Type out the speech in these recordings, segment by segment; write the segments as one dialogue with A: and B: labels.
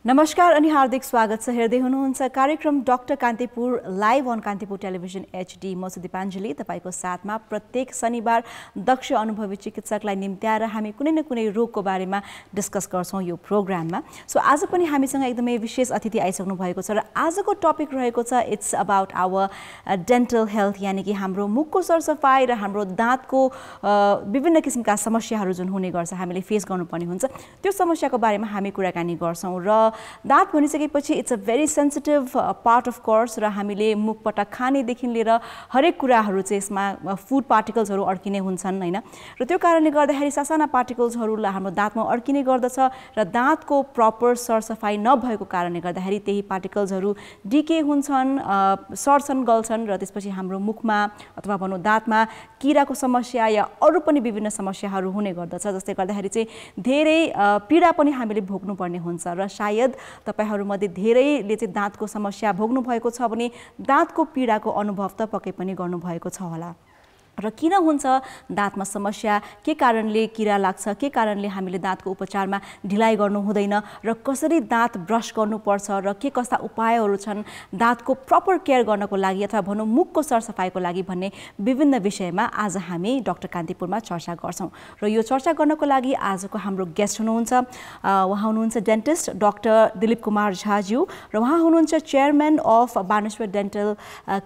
A: नमस्कार अनि हार्दिक स्वागत छ। हेर्दै हुनुहुन्छ कार्यक्रम doctor Kantipur live on Kantipur television HD। म सुदीपाञ्जली तपाईको साथमा प्रत्येक शनिबार दक्ष अनुभवी चिकित्सकलाई निम्त्याएर हामी कुनै न कुनै रोगको बारेमा डिस्कस गर्छौं यो प्रोग्राममा। सो आज पनि हामीसँग एकदमै विशेष अतिथि आइसक्नु भएको छ र आजको टपिक रहेको छ it's about our dental health, यानी कि हाम्रो मुखको सरसफाई र हाम्रो दाँतको विभिन्न किसिमका समस्याहरू जुन हुने गर्छ, हामीले फेस गर्नुपर्ने हुन्छ, त्यो समस्याको बारेमा हामी कुराकानी गर्छौं। र दाँत भनिसकेपछि it's a very sensitive part of course, र हामीले मुखबाट खानेदेखि लिएर हरेक कुराहरू चाहिँ यसमा फुड पार्टिकल्सहरू अड्किने हुन्छन् हैन। र त्यो कारणले गर्दाखेरि सासाना पार्टिकल्सहरूलाई हाम्रो दाँतमा अड्किने गर्दछ र दाँतको प्रपर सरसफाई नभएको कारणले गर्दाखेरि त्यही पार्टिकल्सहरू डिके हुन्छन्, सर्छन्, गल्छन् र त्यसपछि हाम्रो मुखमा अथवा भनौँ दाँतमा किराको समस्या या अरू पनि विभिन्न समस्याहरू हुने गर्दछ, जसले गर्दाखेरि चाहिँ धेरै पीडा पनि हामीले भोग्नुपर्ने हुन्छ। र सायद तपाईहरुमध्ये धेरैले चाहिँ दाँतको समस्या भोग्नु भएको छ भने दाँतको पीडाको अनुभव त पक्कै पनि गर्नु भएको छ होला। र किन हुन्छ दाँतमा समस्या, के कारणले किरा लाग्छ, के कारणले हामीले दाँतको उपचारमा ढिलाइ गर्नु हुँदैन र कसरी दाँत ब्रश गर्नुपर्छ र के कस्ता उपायहरू छन् दाँतको प्रपर केयर गर्नको लागि अथवा भनौँ मुखको सरसफाइको लागि भन्ने विभिन्न विषयमा आज हामी डाक्टर कान्तिपुरमा चर्चा गर्छौं। र यो चर्चा गर्नको लागि आजको हाम्रो गेस्ट हुनुहुन्छ, उहाँ हुनुहुन्छ डेन्टिस्ट डाक्टर दिलीप कुमार झाज्यू र उहाँ हुनुहुन्छ chairman of Baneshwar dental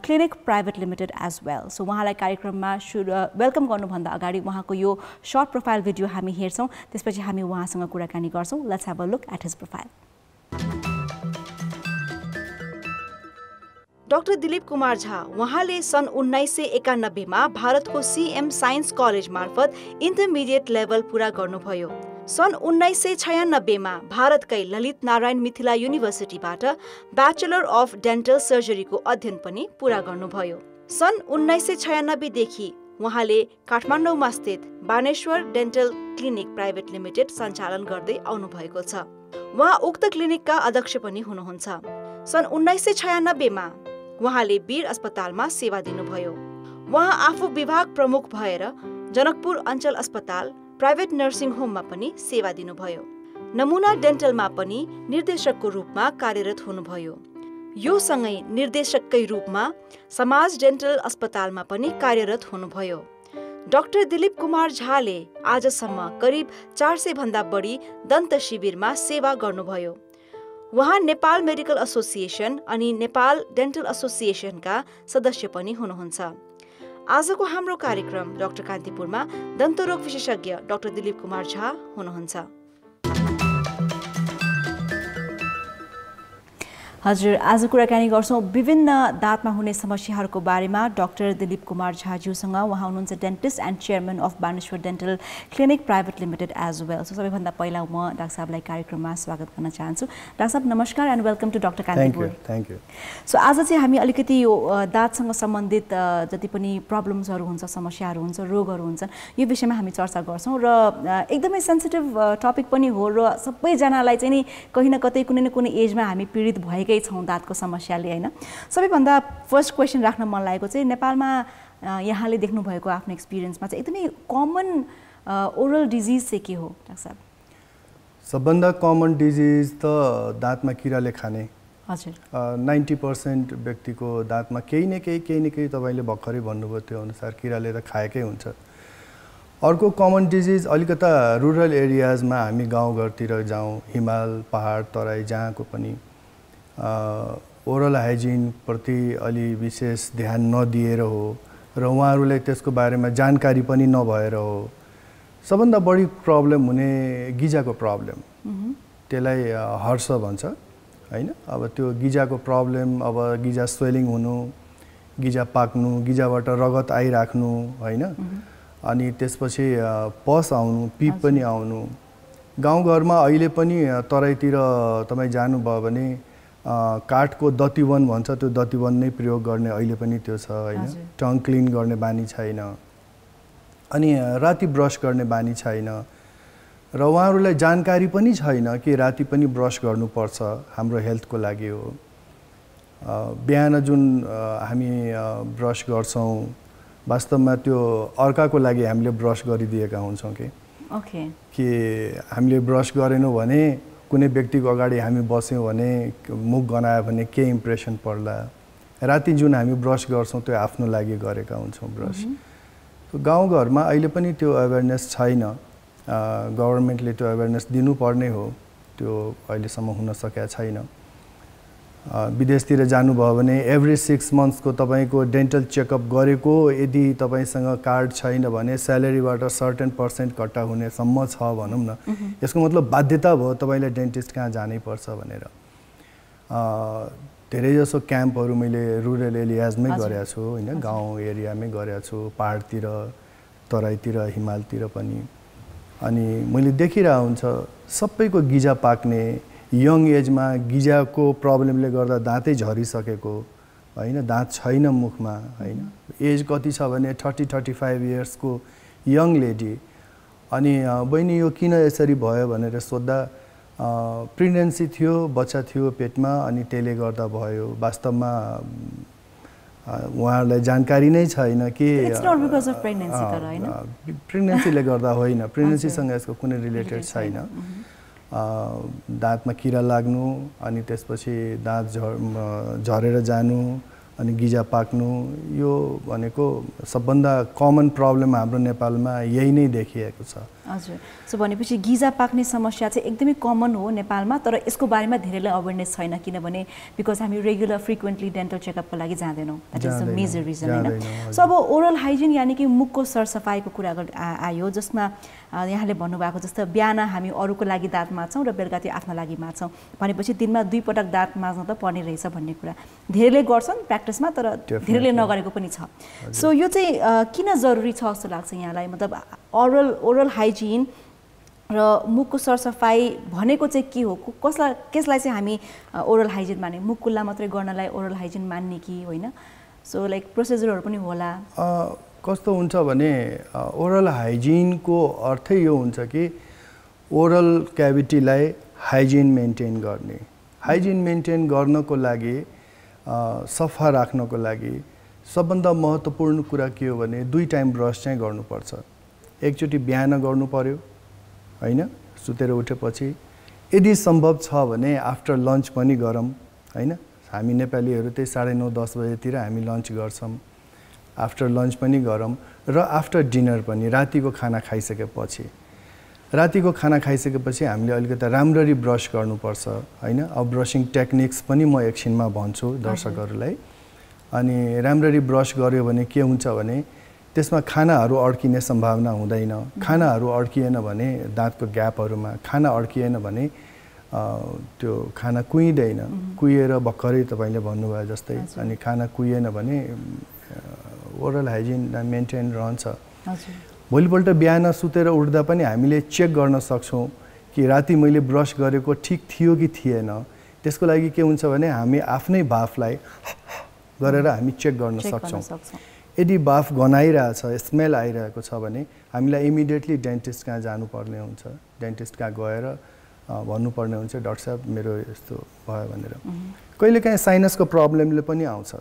A: clinic private limited as well. So उहाँलाई कार्यक्रममा वेलकम गर्नुभन्दा अगाडि उहाँको यो सर्ट प्रोफाइल भिडियो हामी हेर्छौं, त्यसपछि हामी उहाँसँग कुराकानी गर्छौं। Let's have a look at his profile. Doctor Dilip Kumar Jha, उहाँले सन् 1991 मा भारतको CM साइन्स कलेज मार्फत इन्टरमिडिएट लेभल पूरा गर्नुभयो। सन् 1996 मा भारतकै ललित नारायण मिथिला युनिभर्सिटीबाट ब्याचलर अफ डेन्टल सर्जरीको अध्ययन पनि पूरा गर्नुभयो। सन् 1996 देखि उहाँले काठमाडौँमा स्थित Baneshwar dental clinic private limited सञ्चालन गर्दै आउनु भएको छ। उहाँ उक्त क्लिनिकका अध्यक्ष पनि हुनुहुन्छ। सन् 1996 मा उहाँले वीर अस्पतालमा सेवा दिनुभयो। उहाँ आफू विभाग प्रमुख भएर जनकपुर अञ्चल अस्पताल प्राइभेट नर्सिङ होममा पनि सेवा दिनुभयो। नमुना डेन्टलमा पनि निर्देशकको रूपमा कार्यरत हुनुभयो। यो सँगै निर्देशककै रूपमा समाज डेन्टल अस्पतालमा पनि कार्यरत हुनुभयो। डाक्टर दिलीप कुमार झाले आजसम्म करिब 400 भन्दा बढी दन्त शिविरमा सेवा गर्नुभयो। उहाँ नेपाल मेडिकल एसोसिएसन अनि नेपाल डेन्टल एसोसिएसनका सदस्य पनि हुनुहुन्छ। आजको हाम्रो कार्यक्रम डाक्टर कान्तिपुरमा दन्तरोग विशेषज्ञ डाक्टर दिलीप कुमार झा हुनुहुन्छ। हजुर, आज कुराकानी गर्छौं विभिन्न दाँतमा हुने समस्याहरूको बारेमा डाक्टर दिलीप कुमार झाज्यूसँग। उहाँ हुनुहुन्छ dentist and chairman of Baneshwar dental clinic private limited as well. So सबैभन्दा पहिला म डाक्टर साहबलाई कार्यक्रममा स्वागत गर्न चाहन्छु। डाक्टर साहब नमस्कार and welcome to doctor Kantipur.
B: Thank you.
A: So आज चाहिँ हामी अलिकति यो दाँतसँग सम्बन्धित जति पनि प्रब्लम्सहरू हुन्छ, समस्याहरू हुन्छ, रोगहरू हुन्छन्, यो विषयमा हामी चर्चा गर्छौं र एकदमै सेन्सिटिभ टपिक पनि हो र सबैजनालाई चाहिँ नि कहीँ न कतै कुनै न कुनै एजमा हामी पीडित भएकै छौं दाँतको समस्याले हैन। सबैभन्दा फर्स्ट क्वेशन राख्न मन लागेको चाहिँ नेपालमा यहाँले देख्नु भएको आफ्नो एक्सपिरियन्समा चाहिँ एकदमै कमन ओरल डिजिज चाहिँ के हो डाक्टर साहब?
B: सबभन्दा कमन डिजिज त दाँतमा किराले खाने।
A: हजुर।
B: 90% व्यक्तिको दाँतमा केही न केही तपाईले भर्खरै भन्नुभयो त्यो अनुसार किराले त खाएकै हुन्छ। अर्को कमन डिजिज अलिकता रुरल एरियाजमा हामी गाउँघरतिर जाउँ, हिमाल पहाड तराई जहाँको पनि ओरल हाइजिन प्रति अलि विशेष ध्यान नदिएर हो र उहाँहरूलाई त्यसको बारेमा जानकारी पनि नभएर हो। सबभन्दा बढी प्रब्लम हुने गिजाको प्रब्लम, त्यसलाई हर्ष भन्छ हैन। अब त्यो गिजाको प्रब्लम, अब गिजा स्वेलिङ हुनु, गिजा पाक्नु, गिजाबाट रगत आइराख्नु हैन, अनि त्यसपछि पस आउनु, पिप पनि आउनु। गाउँघरमा अहिले पनि तराईतिर तपाईँ जानुभयो भने काठको दतिवन भन्छ, त्यो दतिवन नै प्रयोग गर्ने अहिले पनि त्यो छ हैन। टङ क्लिन गर्ने बानी छैन, अनि राति ब्रस गर्ने बानी छैन र उहाँहरूलाई जानकारी पनि छैन कि राति पनि ब्रस गर्नुपर्छ, हाम्रो हेल्थको लागि हो। बिहान जुन हामी ब्रस गर्छौं वास्तवमा त्यो अर्काको लागि हामीले ब्रस गरिदिएका हुन्छौं कि हामीले ब्रस गरेनौं भने कुनै व्यक्तिको अगाडि हामी बस्यौँ भने मुख गनायो भने के इम्प्रेसन पर्ला। राति जुन हामी ब्रस गर्छौँ त्यो आफ्नो लागि गरेका हुन्छौँ ब्रस। गाउँघरमा अहिले पनि त्यो अवेरनेस छैन। गभर्मेन्टले त्यो अवेरनेस दिनुपर्ने हो, त्यो अहिलेसम्म हुन सकेको छैन। विदेशतिर जानुभयो भने एभ्री 6 मन्थ्सको तपाईँको डेन्टल चेकअप गरेको यदि तपाईँसँग कार्ड छैन भने स्यालेरीबाट सर्टेन % कट्टा हुनेसम्म छ भनौँ न। यसको मतलब बाध्यता भयो तपाईँले डेन्टिस्ट कहाँ जानै पर्छ भनेर। धेरैजसो क्याम्पहरू मैले रुरल एरियाजमै गरेको छु होइन, गाउँ एरियामै गरेको छु, पहाडतिर, तराईतिर, हिमालतिर पनि। अनि मैले देखिरहेको हुन्छ सबैको गिजा पाक्ने, यङ एजमा गिजाको प्रब्लमले गर्दा दाँतै झरिसकेको होइन, दाँत छैन मुखमा होइन। एज कति छ भने 30-35 इयर्सको यङ लेडी। अनि बहिनी यो किन यसरी भयो भनेर सोद्धा प्रेग्नेन्सी थियो, बच्चा थियो पेटमा, अनि त्यसले गर्दा भयो। वास्तवमा उहाँहरूलाई जानकारी नै छैन कि प्रेग्नेन्सीले गर्दा होइन, प्रेग्नेन्सीसँग यसको कुनै रिलेटेड छैन। दाँतमा किरा लाग्नु, अनि त्यसपछि दाँत झरेर जानु, अनि गिजा पाक्नु, यो भनेको सबभन्दा कमन प्रब्लम हाम्रो नेपालमा यही नै देखिएको छ।
A: हजुर, सो भनेपछि गिजा पाक्ने समस्या चाहिँ एकदमै कमन हो नेपालमा, तर यसको बारेमा धेरैलाई अवेरनेस छैन, किनभने बिकज हामी रेगुलर फ्रिक्वेन्टली डेन्टल चेकअपको लागि जाँदैनौँ। That is the major reason होइन। सो अब ओरल हाइजिन यानि कि मुखको सरसफाइको कुरा आयो, जसमा यहाँले भन्नुभएको जस्तो बिहान हामी अरूको लागि दाँत माझ्छौँ र बेलुका त्यो आफ्नो लागि माझ्छौँ भनेपछि दिनमा 2 पटक दाँत माझ्न त पर्ने रहेछ भन्ने कुरा धेरैले गर्छन् प्र्याक्टिसमा, तर धेरैले नगरेको पनि छ। सो यो चाहिँ किन जरुरी छ जस्तो लाग्छ यहाँलाई? मतलब ओरल हाइजिन र मुखको सरसफाइ भनेको चाहिँ के हो? कसलाई चाहिँ हामी ओरल हाइजिन मान्ने? मुख कुल्ला मात्रै गर्नलाई ओरल हाइजिन मान्ने कि होइन? सो लाइक प्रोसिजरहरू पनि होला।
B: कस्तो हुन्छ भने ओरल हाइजिनको अर्थै यो हुन्छ कि ओरल क्याभिटीलाई हाइजिन मेन्टेन गर्ने। हाइजिन मेन्टेन गर्नको लागि, सफा राख्नको लागि सबभन्दा महत्त्वपूर्ण कुरा के हो भने 2 टाइम ब्रस चाहिँ गर्नुपर्छ। एकचोटि बिहान गर्नु पर्यो होइन, सुतेर उठेपछि। यदि सम्भव छ भने आफ्टर लन्च पनि गरौँ होइन। हामी नेपालीहरू त्यही 9:30-10 बजेतिर हामी लन्च गर्छौँ। आफ्टर लन्च पनि गरौँ र आफ्टर डिनर पनि, रातिको खाना खाइसकेपछि। रातिको खाना खाइसकेपछि हामीले अलिकति राम्ररी ब्रस गर्नुपर्छ होइन। अब ब्रसिङ टेक्निक्स पनि म एकछिनमा भन्छु दर्शकहरूलाई। अनि राम्ररी ब्रस गर्यो भने के हुन्छ भने त्यसमा खानाहरू अड्किने सम्भावना हुँदैन। खानाहरू अड्किएन भने दाँतको ग्यापहरूमा खाना अड्किएन भने त्यो खाना कुहिँदैन, कुहिएर भर्खरै तपाईँले भन्नुभयो जस्तै। अनि खाना कुहिएन भने ओरल हाइजिन मेन्टेन रहन्छ। भोलिपल्ट बिहान सुतेर उठ्दा पनि हामीले चेक गर्न सक्छौँ कि राति मैले ब्रस गरेको ठिक थियो कि थिएन। त्यसको लागि के हुन्छ भने हामी आफ्नै बाफलाई गरेर हामी चेक गर्न सक्छौँ। यदि बाफ गनाइरहेछ, स्मेल आइरहेको छ भने हामीलाई इमिडिएटली डेन्टिस्ट कहाँ जानुपर्ने हुन्छ। डेन्टिस्ट कहाँ गएर भन्नुपर्ने हुन्छ डाक्टर साहब मेरो यस्तो भयो भनेर। कहिलेकाहीँ साइनसको प्रब्लमले पनि आउँछ।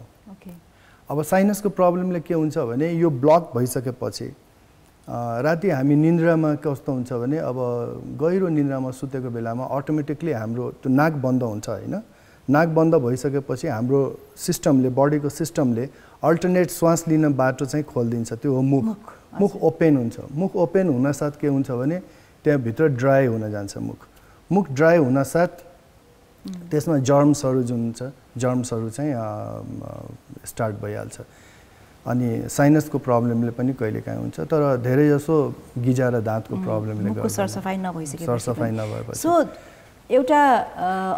B: अब साइनसको प्रब्लमले के हुन्छ भने यो ब्लक भइसकेपछि राति हामी निन्द्रामा कस्तो हुन्छ भने अब गहिरो निन्द्रामा सुतेको बेलामा अटोमेटिकली हाम्रो त्यो नाक बन्द हुन्छ होइन। नाक बन्द भइसकेपछि हाम्रो सिस्टमले, बडीको सिस्टमले अल्टरनेट श्वास लिन बाटो चाहिँ खोलिदिन्छ। त्यो हो मुख। मुख ओपन हुन्छ। मुख ओपन हुनसाथ के हुन्छ भने त्यहाँभित्र ड्राई हुन जान्छ मुख। मुख ड्राई हुनसाथ त्यसमा जर्म्सहरू जुन हुन्छ, जर्म्सहरू चाहिँ स्टार्ट भइहाल्छ। अनि साइनसको प्रब्लमले पनि कहिलेकाहीँ हुन्छ, तर धेरैजसो गिजा र दाँतको प्रब्लमले गर्दा
A: सरसफाइ नभएपछि।
B: सो
A: एउटा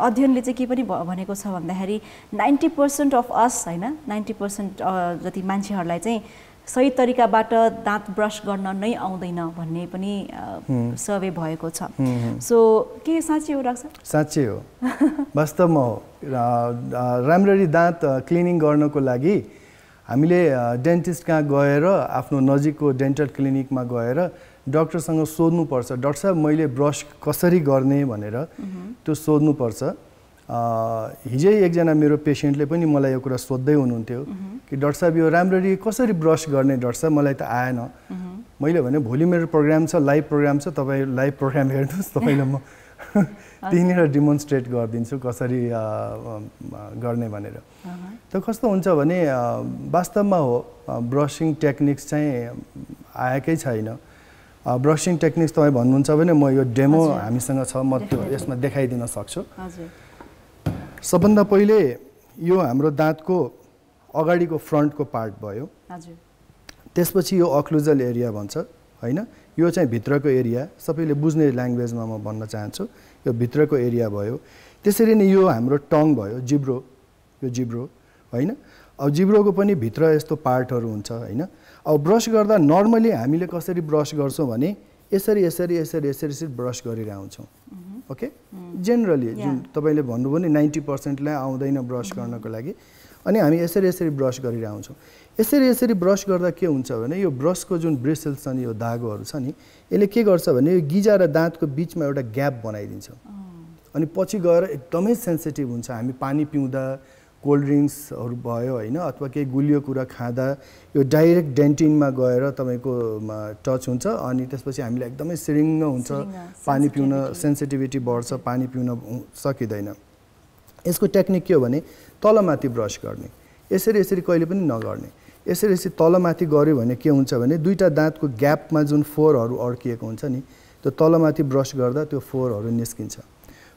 A: अध्ययनले चाहिँ के पनि भनेको छ भन्दाखेरि 90% अफ अस होइन, 90% जति मान्छेहरूलाई चाहिँ सही तरिकाबाट दाँत ब्रस गर्न नै आउँदैन भन्ने पनि सर्वे भएको छ। सो के साँच्चै हो डाक्टर?
B: साँच्चै हो, वास्तवमा हो। राम्ररी दाँत क्लिनिङ गर्नको लागि हामीले डेन्टिस्ट कहाँ गएर, आफ्नो नजिकको डेन्टल क्लिनिकमा गएर डक्टरसँग सोध्नुपर्छ, डाक्टर साहब मैले ब्रस कसरी गर्ने भनेर त्यो सोध्नुपर्छ। हिजै एकजना मेरो पेसेन्टले पनि मलाई यो कुरा सोध्दै हुनुहुन्थ्यो कि डाक्टर साहब यो राम्ररी कसरी ब्रस गर्ने डाक्टर साहब, मलाई त आएन। मैले भने भोलि मेरो प्रोग्राम छ, लाइभ प्रोग्राम छ, तपाईँ लाइभ प्रोग्राम हेर्नुहोस्, तपाईँलाई म त्यहीँनिर डेमोन्स्ट्रेट गरिदिन्छु कसरी गर्ने भनेर। त कस्तो हुन्छ भने वास्तवमा हो ब्रसिङ टेक्निक्स चाहिँ आएकै छैन। ब्रसिङ टेक्निक्स तपाईँ भन्नुहुन्छ भने म यो डेमो हामीसँग छ, म त्यो यसमा देखाइदिन सक्छु। सबभन्दा पहिले यो हाम्रो दाँतको अगाडिको फ्रन्टको पार्ट भयो। त्यसपछि यो अक्लुजल एरिया भन्छ हैन, यो चाहिँ भित्रको एरिया, सबैले बुझ्ने ल्याङ्ग्वेजमा म भन्न चाहन्छु। यो भित्रको एरिया भयो। त्यसरी नै यो हाम्रो टङ भयो, जिब्रो, यो जिब्रो हैन। अब जिब्रोको पनि भित्र यस्तो पार्टहरू हुन्छ हैन। अब ब्रस गर्दा नर्मली हामीले कसरी ब्रस गर्छौँ भने यसरी यसरी यसरी यसरी यसरी ब्रस गरिरहन्छौँ। ओके, जेनरली जुन तपाईँले भन्नुभयो नि 90%लाई आउँदैन ब्रस गर्नको लागि, अनि हामी यसरी यसरी ब्रस गरिरहन्छौँ। यसरी यसरी ब्रस गर्दा के हुन्छ भने यो ब्रसको जुन ब्रिसल्स छन्, यो धागोहरू छ नि, यसले के गर्छ भने यो गिजा र दाँतको बिचमा एउटा ग्याप बनाइदिन्छ। अनि पछि गएर एकदमै सेन्सिटिभ हुन्छ। हामी पानी पिउँदा, कोल्ड ड्रिङ्क्सहरू भयो होइन, अथवा केही गुलियो कुरा खाँदा यो डाइरेक्ट डेन्टिनमा गएर तपाईँको टच हुन्छ। अनि त्यसपछि हामीलाई एकदमै सिरिङ्ग हुन्छ, पानी पिउन सेन्सिटिभिटी बढ्छ, पानी पिउन सकिँदैन। यसको टेक्निक के हो भने तलमाथि ब्रस गर्ने, यसरी यसरी कहिले पनि नगर्ने। यसरी यसरी तलमाथि गऱ्यो भने के हुन्छ भने दुईटा दाँतको ग्यापमा जुन फोरहरू अड्किएको हुन्छ नि, त्यो तलमाथि ब्रस गर्दा त्यो फोरहरू निस्किन्छ।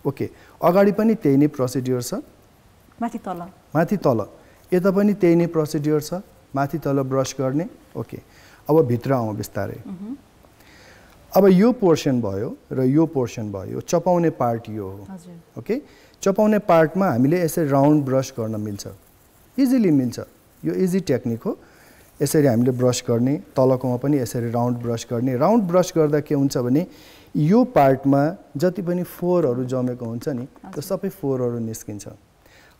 B: ओके, अगाडि पनि त्यही नै प्रोसिड्युर छ, माथि तल यता पनि त्यही नै प्रोसिड्युर छ, माथि तल ब्रस गर्ने। ओके, अब भित्र आउँ बिस्तारै। अब यो पोर्सन भयो र यो पोर्सन भयो, चपाउने पार्ट यो हो। ओके, चपाउने पार्टमा हामीले यसरी राउन्ड ब्रस गर्न मिल्छ, इजिली मिल्छ। यो इजी टेक्निक हो। यसरी हामीले ब्रस गर्ने, तलकोमा पनि यसरी राउन्ड ब्रस गर्ने। राउन्ड ब्रस गर्दा के हुन्छ भने यो पार्टमा जति पनि फोरहरू जमेको हुन्छ नि, त्यो सबै फोरहरू निस्किन्छ।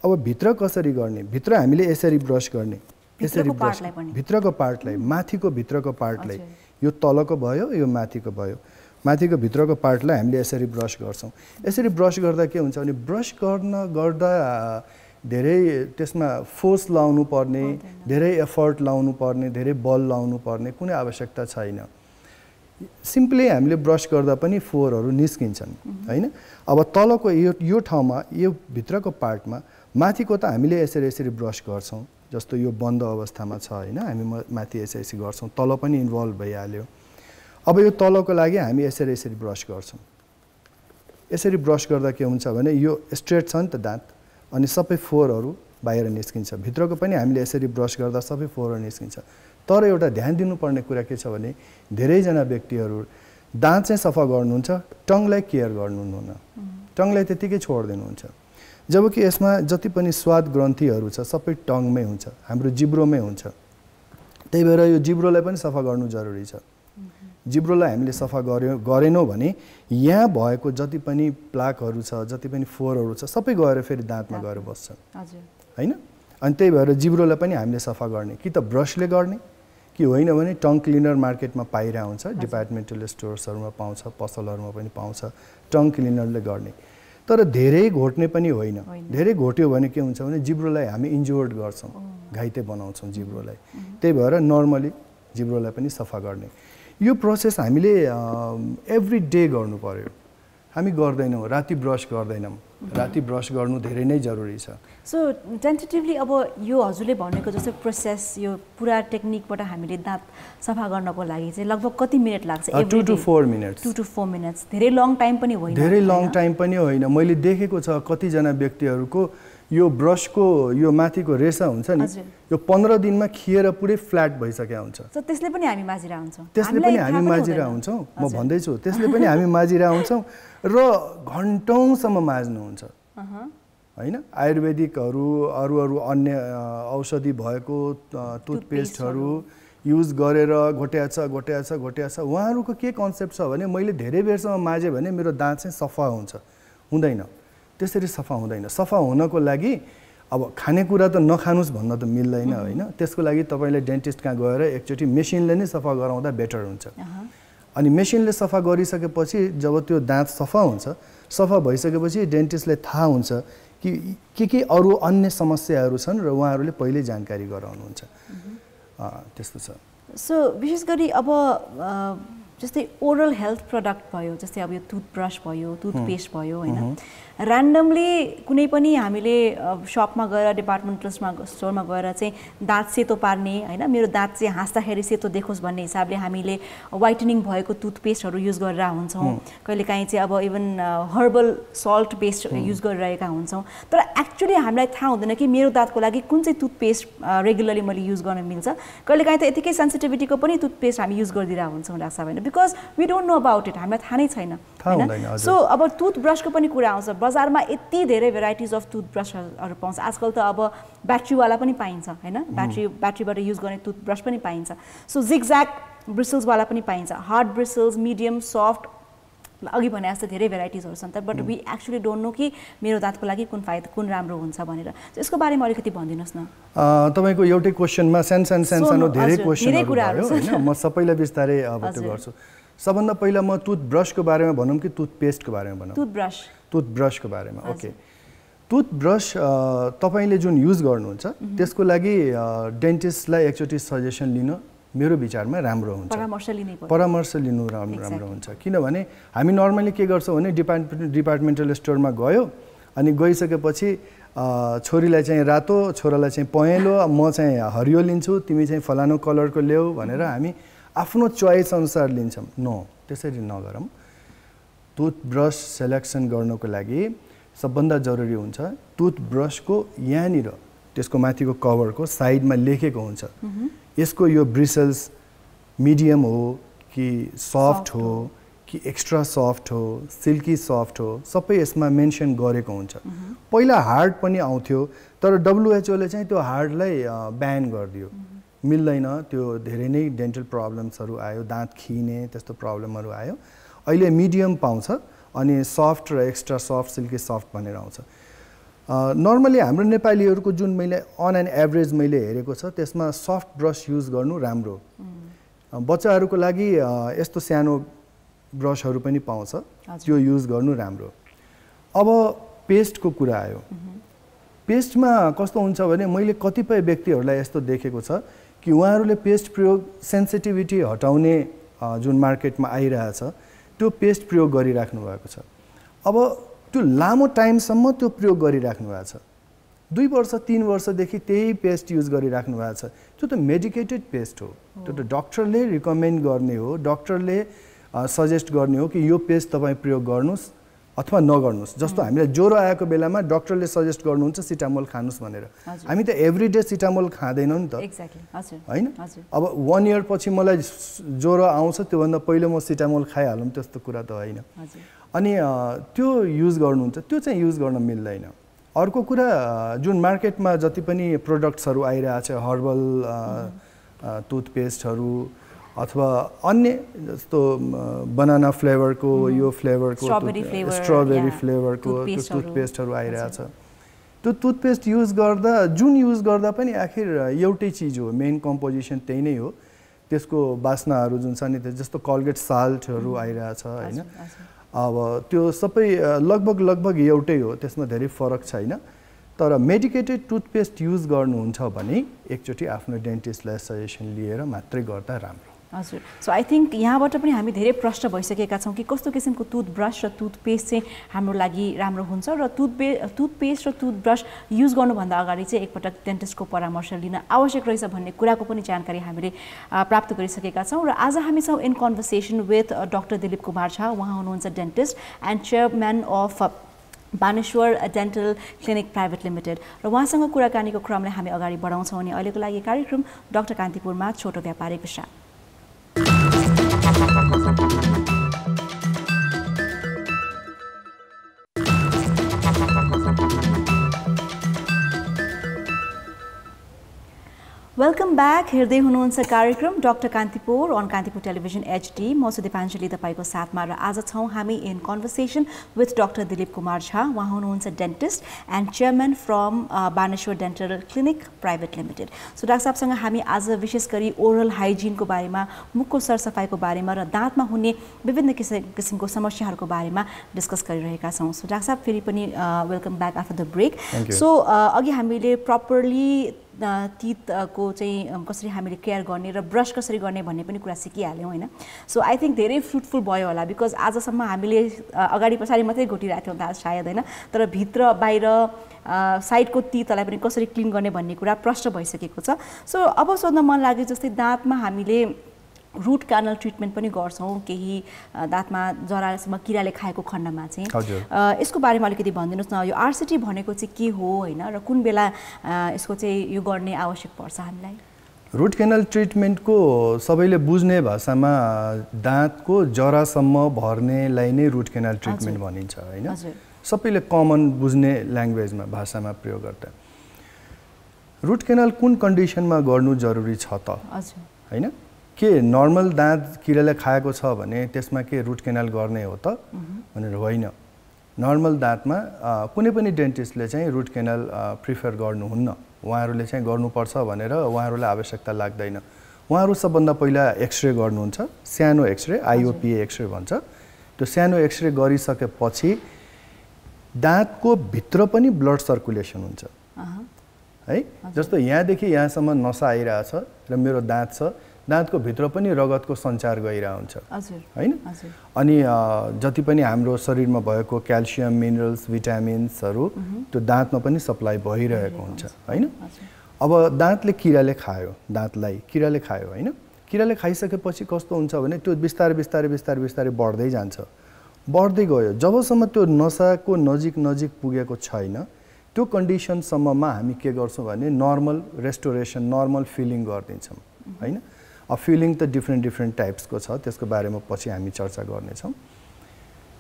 B: अब भित्र कसरी गर्ने? भित्र हामीले यसरी ब्रस गर्ने, यसरी ब्रस, भित्रको पार्टलाई, माथिको भित्रको पार्टलाई। यो तलको भयो, यो माथिको भयो। माथिको भित्रको पार्टलाई हामीले यसरी ब्रस गर्छौँ। यसरी ब्रस गर्दा के हुन्छ भने ब्रस गर्दा धेरै त्यसमा फोर्स लाउनु पर्ने, धेरै एफर्ट लाउनु पर्ने, धेरै बल लाउनु पर्ने कुनै आवश्यकता छैन। सिम्पली हामीले ब्रस गर्दा पनि फोरहरू निस्किन्छन् हैन। अब तलको यो ठाउँमा, यो भित्रको पार्टमा, माथिको त हामीले यसरी यसरी ब्रस गर्छौँ, जस्तो यो बन्द अवस्थामा छ हैन, हामी माथि यसरी यसरी गर्छौँ, तल पनि इन्भल्भ भइहाल्यो। अब यो तलको लागि हामी यसरी यसरी ब्रस गर्छौँ। यसरी ब्रस गर्दा के हुन्छ भने यो स्ट्रेट छ नि त दाँत, अनि सबै फोरहरू बाहिर निस्किन्छ। भित्रको पनि हामीले यसरी ब्रस गर्दा सबै फोरहरू निस्किन्छ। तर एउटा ध्यान दिनुपर्ने कुरा के छ भने धेरैजना व्यक्तिहरू दाँत चाहिँ सफा गर्नुहुन्छ, टङलाई केयर गर्नुहुन्न, टङलाई त्यतिकै छोडिदिनुहुन्छ। जबकि यसमा जति पनि स्वाद ग्रन्थीहरू छ सबै टङमै हुन्छ, हाम्रो जिब्रोमै हुन्छ। त्यही भएर यो जिब्रोलाई पनि सफा गर्नु जरुरी छ। जिब्रोलाई हामीले सफा गरेनौँ भने यहाँ भएको जति पनि प्लाकहरू छ, जति पनि फोरहरू छ, सबै गएर फेरि दाँतमा गएर बस्छ हैन। अनि त्यही भएर जिब्रोलाई पनि हामीले सफा गर्ने, कि त ब्रसले गर्ने कि होइन भने टङ क्लिनर मार्केटमा पाइरहेको हुन्छ, डिपार्टमेन्टल स्टोर्सहरूमा पाउँछ, पसलहरूमा पनि पाउँछ, टङ क्लिनरले गर्ने। तर धेरै घोट्ने पनि होइन। धेरै घोट्यो भने के हुन्छ भने जिब्रोलाई हामी इन्जोर्ड गर्छौँ, घाइते बनाउँछौँ जिब्रोलाई। त्यही भएर नर्मली जिब्रोलाई पनि सफा गर्ने। यो प्रोसेस हामीले एभ्री डे गर्नु पर्यो। हामी गर्दैनौँ, राति ब्रस गर्दैनौँ। राति ब्रस गर्नु धेरै नै जरुरी छ।
A: सो टेन्टेटिभली अब यो हजुरले भनेको जस्तो प्रोसेस, यो पुरा टेक्निकबाट हामीले दाँत सफा गर्नको लागि चाहिँ लगभग कति मिनट लाग्छ?
B: 2 to 4 minutes।
A: 2 to 4 minutes, धेरै लङ टाइम पनि होइन।
B: धेरै लङ टाइम पनि होइन। मैले देखेको छ कतिजना व्यक्तिहरूको यो ब्रसको यो माथिको रेसा हुन्छ नि, यो 15 दिनमा खिएर पुरै फ्ल्याट भइसकेको हुन्छ।
A: सो त्यसले पनि हामी माजिरा हुन्छौँ।
B: त्यसले पनि हामी माजिरा हुन्छौँ, म भन्दैछु त्यसले पनि हामी माजिरा हुन्छौँ र घन्टौँसम्म माज्नुहुन्छ हैन। आयुर्वेदिकहरू, अरू अन्य औषधि भएको टुथपेस्टहरू युज गरेर घोट्याछ। उहाँहरूको के कन्सेप्ट छ भने मैले धेरै बेरसम्म माजेँ भने मेरो दाँत चाहिँ सफा हुन्छ। हुँदैन, त्यसरी सफा हुँदैन। सफा हुनको लागि अब खानेकुरा त नखानुस् भन्न त मिल्दैन हैन। त्यसको लागि तपाईले डेन्टिस्ट कहाँ गएर एकचोटि मेसिनले नै सफा गराउँदा बेटर हुन्छ। अनि मेसिनले सफा गरिसकेपछि जब त्यो दाँत सफा हुन्छ, सफा भइसकेपछि डेन्टिस्टले थाहा हुन्छ कि के अरू अन्य समस्याहरू छन् र उहाँहरूले पहिले जानकारी गराउनुहुन्छ। त्यस्तो छ।
A: सो विशेष गरी अब जस्तै ओरल हेल्थ प्रडक्ट भयो, जस्तै अब यो टुथब्रस भयो, टुथपेस्ट भयो हैन, ऱ्यान्डमली कुनै पनि हामीले शपमा गएर डिपार्टमेन्टल स्टोरमा गएर चाहिँ दाँत सेतो पार्ने हैन, मेरो दाँत चाहिँ हाँस्दाखेरि सेतो देखोस् भन्ने हिसाबले हामीले व्हाइटनिङ भएको टुथपेस्टहरू युज गरेर हुन्छौँ, कहिलेकाहीँ चाहिँ अब even herbal salt based use गरिरहेका हुन्छौँ, तर एक्चुअली हामीलाई थाहा हुँदैन कि मेरो दाँतको लागि कुन चाहिँ टुथपेस्ट रेगुलरली मैले युज गर्न मिल्छ। कहिलेकाहीँ त यतिकै सेन्सिटिभिटीको पनि टुथपेस्ट हामी युज गरिदिरहेको हुन्छौँ डाक्टर साहब हैन, because we don't know about it, हामीलाई थाहा नै छैन हैन। सो अब टुथब्रसको पनि कुरा आउँछ, बजारमा यति धेरै भेराइटिज अफ टुथब्रसहरू पाउँछ। आजकल त अब ब्याट्रीवाला पनि पाइन्छ हैन, ब्याट्रीबाट युज गर्ने टुथब्रस पनि पाइन्छ। सो जिगज्याग ब्रिसल्सवाला पनि पाइन्छ, हार्ड ब्रिसल्स, मिडियम, सफ्ट, अघि भने जस्तो धेरै भेराइटिजहरू छन्, but we actually don't know कि मेरो दाँतको लागि कुन राम्रो हुन्छ भनेर। यसको बारेमा अलिकति भनिदिनुहोस् न।
B: तपाईँको एउटै क्वेसनमा सानो धेरै क्वेसनहरू भयो हैन, म सबैलाई बिस्तारै अब त्यो गर्छु। सबभन्दा पहिला म टुथब्रसको बारेमा भनौँ कि टुथपेस्टको बारेमा भनौँ? टुथब्रसको बारेमा। ओके, टुथब्रस तपाईँले जुन युज गर्नुहुन्छ त्यसको लागि डेन्टिस्टलाई एकचोटि सजेसन लिन मेरो विचारमा राम्रो हुन्छ, परामर्श लिनु राम्रो हुन्छ। किनभने हामी नर्मली के गर्छौँ भने डिपार्टमेन्टल स्टोरमा गयो अनि गइसकेपछि छोरीलाई चाहिँ रातो, छोरालाई चाहिँ पहेँलो, म चाहिँ हरियो लिन्छु, तिमी चाहिँ फलानु कलरको ल्याऊ भनेर हामी आफ्नो चोइस अनुसार लिन्छौँ। नो, त्यसरी नगरौँ। टुथब्रस सेलेक्सन गर्नको लागि सबभन्दा जरुरी हुन्छ टुथब्रसको यहाँनिर त्यसको माथिको कभरको साइडमा लेखेको हुन्छ यसको यो ब्रिसल्स मिडियम हो कि सफ्ट हो कि एक्स्ट्रा सफ्ट हो, सिल्की सफ्ट हो, सबै यसमा मेन्सन गरेको हुन्छ। पहिला हार्ड पनि आउँथ्यो, तर WHO ले चाहिँ त्यो हार्डलाई ब्यान गरिदियो, मिल्दैन, त्यो धेरै नै डेन्टल प्रब्लम्सहरू आयो, दाँत खिने त्यस्तो प्रब्लमहरू आयो। अहिले मिडियम पाउँछ अनि सफ्ट र एक्स्ट्रा सफ्ट, सिल्की सफ्ट भनेर आउँछ। नर्मली हाम्रो नेपालीहरूको जुन मैले अन एन एभरेज मैले हेरेको छ त्यसमा सफ्ट ब्रस युज गर्नु राम्रो। बच्चाहरूको लागि यस्तो सानो ब्रसहरू पनि पाउँछ, त्यो युज गर्नु राम्रो। अब पेस्टको कुरा आयो। पेस्टमा कस्तो हुन्छ भने मैले कतिपय व्यक्तिहरूलाई यस्तो देखेको छ कि उहाँहरूले पेस्ट प्रयोग सेन्सिटिभिटी हटाउने जुन मार्केटमा आइरहेछ त्यो पेस्ट प्रयोग गरिराख्नु भएको छ। अब त्यो लामो टाइमसम्म त्यो प्रयोग गरिराख्नु भएको छ, 2 वर्ष 3 वर्षदेखि त्यही पेस्ट युज गरिराख्नु भएको छ। त्यो त मेडिकेटेड पेस्ट हो, त्यो त डक्टरले रिकमेन्ड गर्ने हो, डक्टरले सजेस्ट गर्ने हो कि यो पेस्ट तपाईँ प्रयोग गर्नुहोस् अथवा नगर्नुहोस्। जस्तो हामीलाई ज्वरो आएको बेलामा डक्टरले सजेस्ट गर्नुहुन्छ सिटामोल खानुहोस् भनेर, हामी त एभ्रिडे सिटामोल खाँदैनौँ नि त हैन। अब 1 इयर पछि मलाई ज्वरो आउँछ त्योभन्दा पहिले म सिटामोल खाइहालौँ त्यस्तो कुरा त होइन। अनि त्यो युज गर्नुहुन्छ, त्यो चाहिँ युज गर्न मिल्दैन। अर्को कुरा, जुन मार्केटमा जति पनि प्रोडक्ट्सहरू आइरहेछ, हर्बल टुथपेस्टहरू अथवा अन्य जस्तो बनाना फ्लेभरको, यो फ्लेभरको, स्ट्रबेरी फ्लेभरको टुथपेस्टहरू आइरहेछ। त्यो टुथपेस्ट युज गर्दा पनि आखिर एउटै चिज हो, मेन कम्पोजिसन त्यही नै हो। त्यसको बास्नाहरू जुन छ नि, जस्तो कलगेट साल्टहरू आइरहेछ हैन, अब त्यो सबै लगभग एउटै हो, त्यसमा धेरै फरक छैन। तर मेडिकेटेड टुथपेस्ट युज गर्नुहुन्छ भने एकचोटि आफ्नो डेन्टिस्टलाई सजेसन लिएर मात्रै गर्दा राम्रो।
A: हजुर, सो आई थिङ्क यहाँबाट पनि हामी धेरै प्रश्न भइसकेका छौँ कि कस्तो किसिमको टुथब्रस र टुथपेस्ट चाहिँ हाम्रो लागि राम्रो हुन्छ, र टुथपेस्ट र टुथब्रस युज गर्नुभन्दा अगाडि चाहिँ एकपटक डेन्टिस्टको परामर्श लिन आवश्यक रहेछ भन्ने कुराको पनि जानकारी हामीले प्राप्त गरिसकेका छौँ। र आज हामी छौँ in conversation with doctor Dilip Kumar Jha. उहाँ हुनुहुन्छ dentist and chairman of Baneshwar dental clinic private limited, र उहाँसँग कुराकानीको क्रमलाई हामी अगाडि बढाउँछौँ। अनि अहिलेको लागि कार्यक्रम डाक्टर कान्तिपुरमा छोटो व्यापारिक विश्राम। Welcome back. हेर्दै हुनुहुन्छ कार्यक्रम doctor Kantipur on Kantipur television HD। म सुदीपाञ्जली तपाईँको साथमा, र आज छौँ हामी in conversation with doctor Dilip Kumar Jha. उहाँ हुनुहुन्छ dentist and chairman from Baneshwar dental clinic private limited. So doctor साहबसँग हामी आज विशेष गरी ओरल हाइजिनको बारेमा, मुखको सरसफाइको बारेमा र दाँतमा हुने विभिन्न किसिमको समस्याहरूको बारेमा डिस्कस गरिरहेका छौँ। सो डाक्टर साहब फेरि पनि welcome back after the break. So अघि हामीले प्रपरली टिथको चाहिँ कसरी हामीले केयर गर्ने र ब्रस कसरी गर्ने भन्ने पनि कुरा सिकिहाल्यौँ होइन. सो आई थिङ्क धेरै फ्रुटफुल भयो होला बिकज आजसम्म हामीले अगाडि पछाडि मात्रै घोटिरहेको थियौँ त सायद होइन, तर भित्र बाहिर साइडको टिथलाई पनि कसरी क्लिन गर्ने भन्ने कुरा प्रष्ट भइसकेको छ. सो अब सोध्न मन लाग्यो जस्तै दाँतमा हामीले रुट क्यानल ट्रिटमेन्ट पनि गर्छौँ केही दाँतमा जरासम्म किराले खाएको खण्डमा चाहिँ. यसको बारेमा अलिकति भनिदिनुहोस् न, यो आरसिटी भनेको चाहिँ के हो होइन र कुन बेला यसको चाहिँ यो गर्ने आवश्यक पर्छ हामीलाई?
B: रुट क्यानल ट्रिटमेन्टको सबैले बुझ्ने भाषामा दाँतको जरासम्म भर्नेलाई नै रुट क्यानल ट्रिटमेन्ट भनिन्छ होइन. सबैले कमन बुझ्ने ल्याङ्ग्वेजमा भाषामा प्रयोग गर्दा रुट क्यानल कुन कन्डिसनमा गर्नु जरुरी छ त होइन. के नर्मल दाँत किराले खाएको छ भने त्यसमा के रुट क्यानल गर्ने हो त भनेर होइन. नर्मल दाँतमा कुनै पनि डेन्टिस्टले चाहिँ रुट क्यानल प्रिफर गर्नुहुन्न. उहाँहरूले चाहिँ गर्नुपर्छ भनेर उहाँहरूलाई आवश्यकता लाग्दैन. उहाँहरू सबभन्दा पहिला एक्सरे गर्नुहुन्छ, सानो एक्सरे, आइओपिए एक्सरे भन्छ. त्यो सानो एक्सरे गरिसकेपछि दाँतको भित्र पनि ब्लड सर्कुलेसन हुन्छ है. जस्तो यहाँदेखि यहाँसम्म नसा आइरहेछ र मेरो दाँत छ, दाँतको भित्र पनि रगतको सञ्चार गइरहेको हुन्छ होइन. अनि जति पनि हाम्रो शरीरमा भएको क्याल्सियम, मिनरल्स, भिटामिन्सहरू त्यो दाँतमा पनि सप्लाई भइरहेको हुन्छ होइन. अब दाँतले किराले खायो, दाँतलाई किराले खायो होइन. किराले खाइसकेपछि कस्तो हुन्छ भने त्यो बिस्तारै बिस्तारै बिस्तारै बिस्तारै बढ्दै जान्छ, बढ्दै गयो. जबसम्म त्यो नसाको नजिक नजिक पुगेको छैन त्यो कन्डिसनसम्ममा हामी के गर्छौँ भने नर्मल रेस्टोरेसन, नर्मल फिलिङ गरिदिन्छौँ होइन. अब फिलिङ त डिफ्रेन्ट टाइप्सको छ, त्यसको बारेमा पछि हामी चर्चा गर्नेछौँ.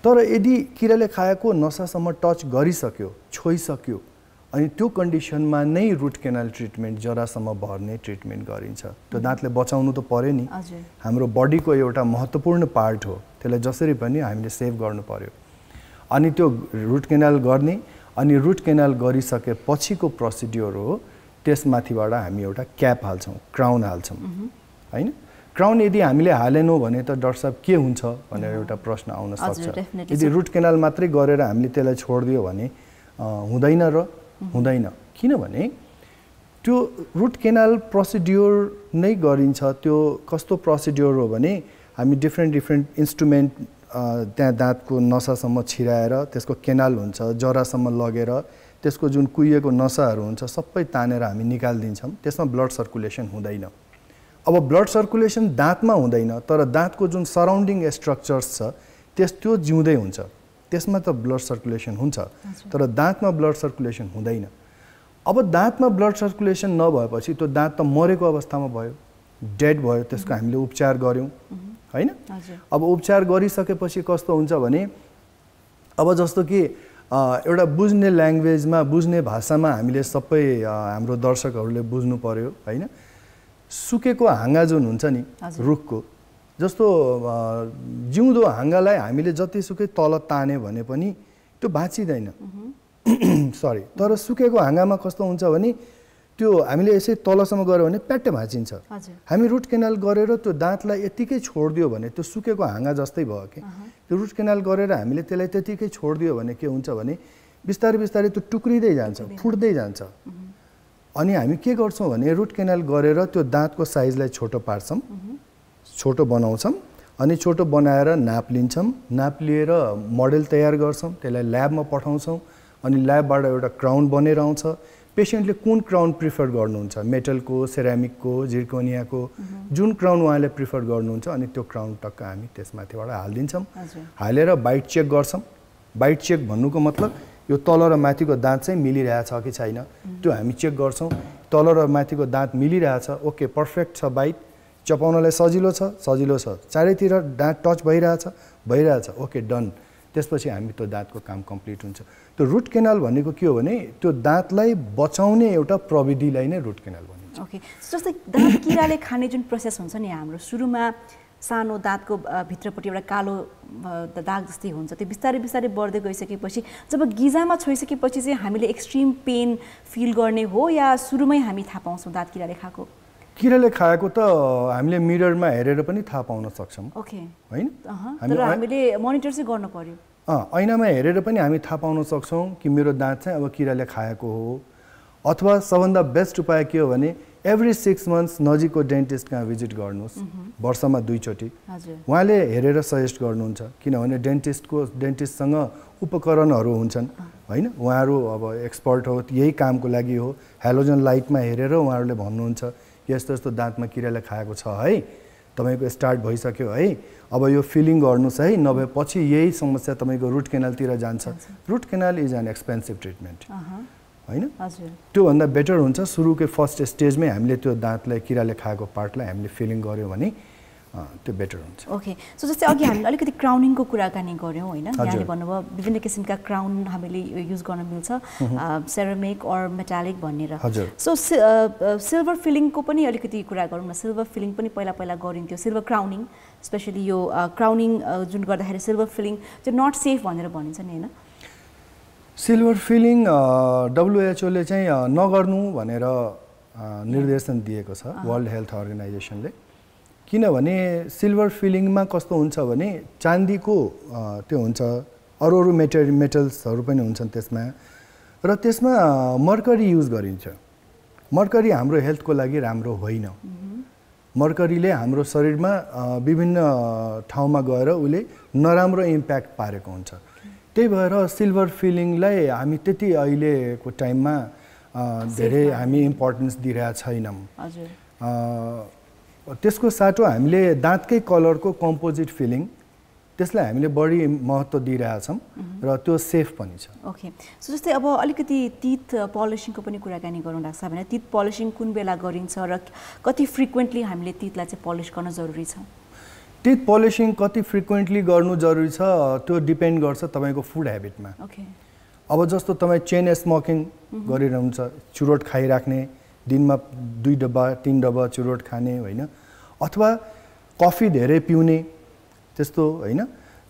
B: तर यदि किराले खाएको नसासम्म टच गरिसक्यो, छोइसक्यो अनि त्यो कन्डिसनमा नै रुट क्यानल ट्रिटमेन्ट, जरासम्म भर्ने ट्रिटमेन्ट गरिन्छ. त्यो दाँतले बचाउनु त पर्यो नि, हाम्रो बडीको एउटा महत्त्वपूर्ण पार्ट हो, त्यसलाई जसरी पनि हामीले सेभ गर्नु पर्यो. अनि त्यो रुट क्यानल गर्ने अनि रुट क्यानल गरिसकेपछिको प्रोसिड्योर हो, त्यसमाथिबाट हामी एउटा क्याप हाल्छौँ, क्राउन हाल्छौँ होइन. क्राउन यदि हामीले हालेनौँ भने त डाक्टर साहब के हुन्छ भनेर एउटा प्रश्न आउन सक्छ. यदि रुट क्यानल मात्रै गरेर हामीले त्यसलाई छोडिदियो भने हुँदैन र हुँदैन. किनभने त्यो रुट क्यानल प्रोसिड्योर नै गरिन्छ. त्यो कस्तो प्रोसिड्योर हो भने हामी डिफ्रेन्ट इन्स्ट्रुमेन्ट त्यहाँ दाँतको नसासम्म छिराएर त्यसको क्यानल हुन्छ, जरासम्म लगेर त्यसको जुन कुहिएको नसाहरू हुन्छ सबै तानेर हामी निकालिदिन्छौँ. त्यसमा ब्लड सर्कुलेसन हुँदैन. अब ब्लड सर्कुलेसन दाँतमा हुँदैन, तर दाँतको जुन सराउन्डिङ स्ट्रक्चर्स छ त्यो जिउँदै हुन्छ. त्यसमा त ब्लड सर्कुलेसन हुन्छ, तर दाँतमा ब्लड सर्कुलेसन हुँदैन. अब दाँतमा ब्लड सर्कुलेसन नभएपछि त्यो दाँत त मरेको अवस्थामा भयो, डेड भयो. त्यसको हामीले उपचार गऱ्यौँ होइन. अब उपचार गरिसकेपछि कस्तो हुन्छ भने अब जस्तो कि एउटा बुझ्ने ल्याङ्ग्वेजमा, बुझ्ने भाषामा हामीले सबै हाम्रो दर्शकहरूले बुझ्नु पर्यो होइन. सुकेको हाँगा जुन हुन्छ नि रुखको, जस्तो जिउँदो हाँगालाई हामीले जतिसुकै तल ताने भने पनि त्यो भाँचिँदैन सरी. तर सुकेको हाँगामा कस्तो हुन्छ भने त्यो हामीले यसै तलसम्म गऱ्यो भने प्याट्टै भाँचिन्छ. हामी रुट क्यानल गरेर त्यो दाँतलाई यतिकै छोडिदियो भने त्यो सुकेको हाँगा जस्तै भयो कि. त्यो रुट क्यानल गरेर हामीले त्यसलाई त्यतिकै छोडिदियो भने के हुन्छ भने बिस्तारै बिस्तारै त्यो टुक्रिँदै जान्छ, फुट्दै जान्छ. अनि हामी के गर्छौँ भने रुट क्यानल गरेर त्यो दाँतको साइजलाई छोटो पार्छौँ, छोटो बनाउँछौँ अनि छोटो बनाएर नाप लिन्छौँ. नाप लिएर मोडेल तयार गर्छौँ, त्यसलाई ल्याबमा पठाउँछौँ अनि ल्याबबाट एउटा क्राउन बनेर आउँछ. पेसेन्टले कुन क्राउन प्रिफर गर्नुहुन्छ, मेटलको, सेरामिकको, जिर्कोनियाको, जुन क्राउन उहाँले प्रिफर गर्नुहुन्छ अनि त्यो क्राउन टक्क हामी त्यसमाथिबाट हालिदिन्छौँ. हालेर बाइट चेक गर्छौँ. बाइट चेक भन्नुको मतलब यो तल र माथिको दाँत चाहिँ मिलिरहेछ कि छैन त्यो हामी चेक गर्छौँ. तल र माथिको दाँत मिलिरहेछ, ओके पर्फेक्ट छ, बाइट चपाउनलाई सजिलो छ, चारैतिर दाँत टच भइरहेछ, ओके डन. त्यसपछि हामी त्यो दाँतको काम कम्प्लिट हुन्छ. त्यो रुट क्यानल भनेको के हो भने त्यो दाँतलाई बचाउने एउटा प्रविधिलाई नै रुट क्यानल भनिन्छ.
A: ओके. जस्तै दाँत किराले खाने जुन प्रोसेस हुन्छ नि हाम्रो, सुरुमा सानो दाँतको भित्रपट्टि एउटा कालो दाग जस्तै हुन्छ, त्यो बिस्तारै बिस्तारै बढ्दै गइसकेपछि जब गिजामा छोइसकेपछि चाहिँ हामीले एक्सट्रिम पेन फिल गर्ने हो या सुरुमै हामी थाहा पाउँछौँ दाँत किराले खाएको?
B: किराले खाएको त हामीले मिररमा हेरेर पनि थाहा पाउन सक्छौँ.
A: ओके
B: होइन,
A: तर हामीले मोनिटर चाहिँ गर्नु पर्यो.
B: ऐनामा हेरेर पनि हामी थाहा पाउन सक्छौँ कि मेरो दाँत चाहिँ अब किराले खाएको हो. अथवा सबभन्दा बेस्ट उपाय के हो भने एभ्री 6 मन्थ्स नजिकको डेन्टिस्ट कहाँ भिजिट गर्नुहोस्, वर्षमा 2 चोटि। उहाँले हेरेर सजेस्ट गर्नुहुन्छ, किनभने डेन्टिस्टसँग उपकरणहरू हुन्छन् हैन, उहाँहरू अब एक्सपर्ट हो, यही कामको लागि हो। हेलोजन लाइटमा हेरेर उहाँहरूले भन्नुहुन्छ यस्तो यस्तो दाँतमा किराले खाएको छ है, तपाईको स्टार्ट भइसक्यो है, अब यो फिलिङ गर्नुस् है, नभए पछि यही समस्या तपाईको रुट केनालतिर जान्छ। Root canal is an expensive treatment हैन, त्योभन्दा बेटर हुन्छ सुरुकै फर्स्ट स्टेजमै हामीले त्यो दाँतलाई किराले खाएको पार्टलाई हामीले फिलिङ गर्यो भने त्यो बेटर हुन्छ।
A: ओके, सो जस्तै अघि हामीले अलिकति क्राउनिङको कुराकानी गऱ्यौँ होइन, यहाँले भन्नुभयो विभिन्न किसिमका क्राउन हामीले युज गर्न मिल्छ, सेरामिक अर मेटालिक भनेर। सो सिल्भर फिलिङको पनि अलिकति कुरा गरौँ न। सिल्भर फिलिङ पनि पहिला गरिन्थ्यो, सिल्भर क्राउनिङ स्पेसली यो क्राउनिङ जुन गर्दाखेरि सिल्भर फिलिङ चाहिँ नट सेफ भनेर भनिन्छ नि होइन।
B: सिल्भर फिलिङ WHO ले चाहिँ नगर्नु भनेर निर्देशन दिएको छ वर्ल्ड हेल्थ अर्गनाइजेसनले, किनभने सिल्भर फिलिङमा कस्तो हुन्छ भने चाँदीको त्यो हुन्छ, अरू मेटल्सहरू पनि हुन्छन् त्यसमा, र त्यसमा मर्करी युज गरिन्छ। मर्करी हाम्रो हेल्थको लागि राम्रो होइन। मर्करीले हाम्रो शरीरमा विभिन्न ठाउँमा गएर उसले नराम्रो इम्प्याक्ट पारेको हुन्छ। त्यही भएर सिल्भर फिलिङलाई हामी त्यति अहिलेको टाइममा धेरै हामी इम्पोर्टेन्स दिइरहेका छैनौँ। त्यसको साटो हामीले दाँतकै कलरको कम्पोजिट फिलिङ, त्यसलाई हामीले बढी महत्त्व दिइरहेछौँ र त्यो सेफ पनि छ।
A: ओके, सो जस्तै अब अलिकति टिथ पलिसिङको पनि कुराकानी गरौँ डाक्टर साहब, होइन टिथ पलिसिङ कुन बेला गरिन्छ र कति फ्रिक्वेन्टली हामीले टिथलाई चाहिँ पलिस गर्न जरुरी छ?
B: टिथ पलिसिङ कति फ्रिक्वेन्टली गर्नु जरुरी छ त्यो डिपेन्ड गर्छ तपाईँको फुड ह्याबिटमा।
A: ओके,
B: अब जस्तो तपाईँ चेन स्मोकिङ गरिरहनुहुन्छ, चुरोट खाइराख्ने, दिनमा 2 डब्बा 3 डब्बा चुरोट खाने होइन, अथवा कफी धेरै पिउने त्यस्तो होइन,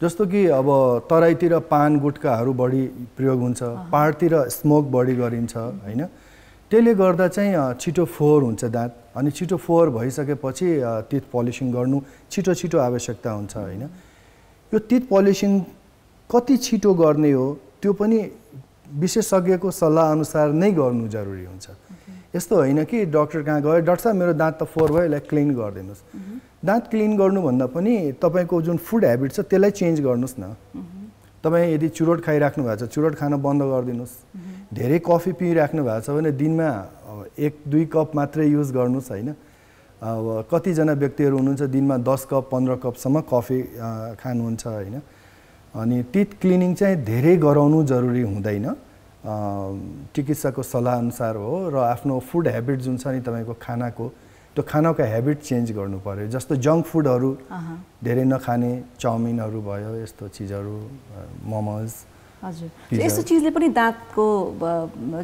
B: जस्तो कि अब तराईतिर पान गुटखाहरू बढी प्रयोग हुन्छ, पहाडतिर स्मोक बढी गरिन्छ होइन, त्यसले गर्दा चाहिँ छिटो फोहोर हुन्छ दाँत, अनि छिटो फोहोर भइसकेपछि टिथ पलिसिङ गर्नु छिटो आवश्यकता हुन्छ होइन। यो टिथ पलिसिङ कति छिटो गर्ने हो त्यो पनि विशेषज्ञको सल्लाह अनुसार नै गर्नु जरुरी हुन्छ। यस्तो होइन कि डाक्टर कहाँ गयो, डाक्टर साहब मेरो दाँत त फोहोर भयो, यसलाई क्लिन गरिदिनुहोस्। दाँत क्लिन गर्नुभन्दा पनि तपाईँको जुन फुड ह्याबिट छ त्यसलाई चेन्ज गर्नुहोस् न। तपाईँ यदि चुरोट खाइराख्नु भएको छ, चुरोट खान बन्द गरिदिनुहोस्। धेरै कफी पिइराख्नु भएको छ भने दिनमा 1-2 कप मात्रै युज गर्नुहोस् होइन। अब कतिजना व्यक्तिहरू हुनुहुन्छ दिनमा 10 कप 15 कपसम्म कफी खानुहुन्छ होइन। अनि टिथ क्लिनिङ चाहिँ धेरै गराउनु जरुरी हुँदैन, चिकित्सकको सल्लाह अनुसार हो, र आफ्नो फुड ह्याबिट जुन छ नि तपाईँको खानाको, त्यो खानाको ह्याबिट चेन्ज गर्नु पर्यो। जस्तो जङ्क फुडहरू धेरै नखाने, चाउमिनहरू भयो, यस्तो चिजहरू, मोमोज।
A: हजुर, यस्तो चिजले पनि दाँतको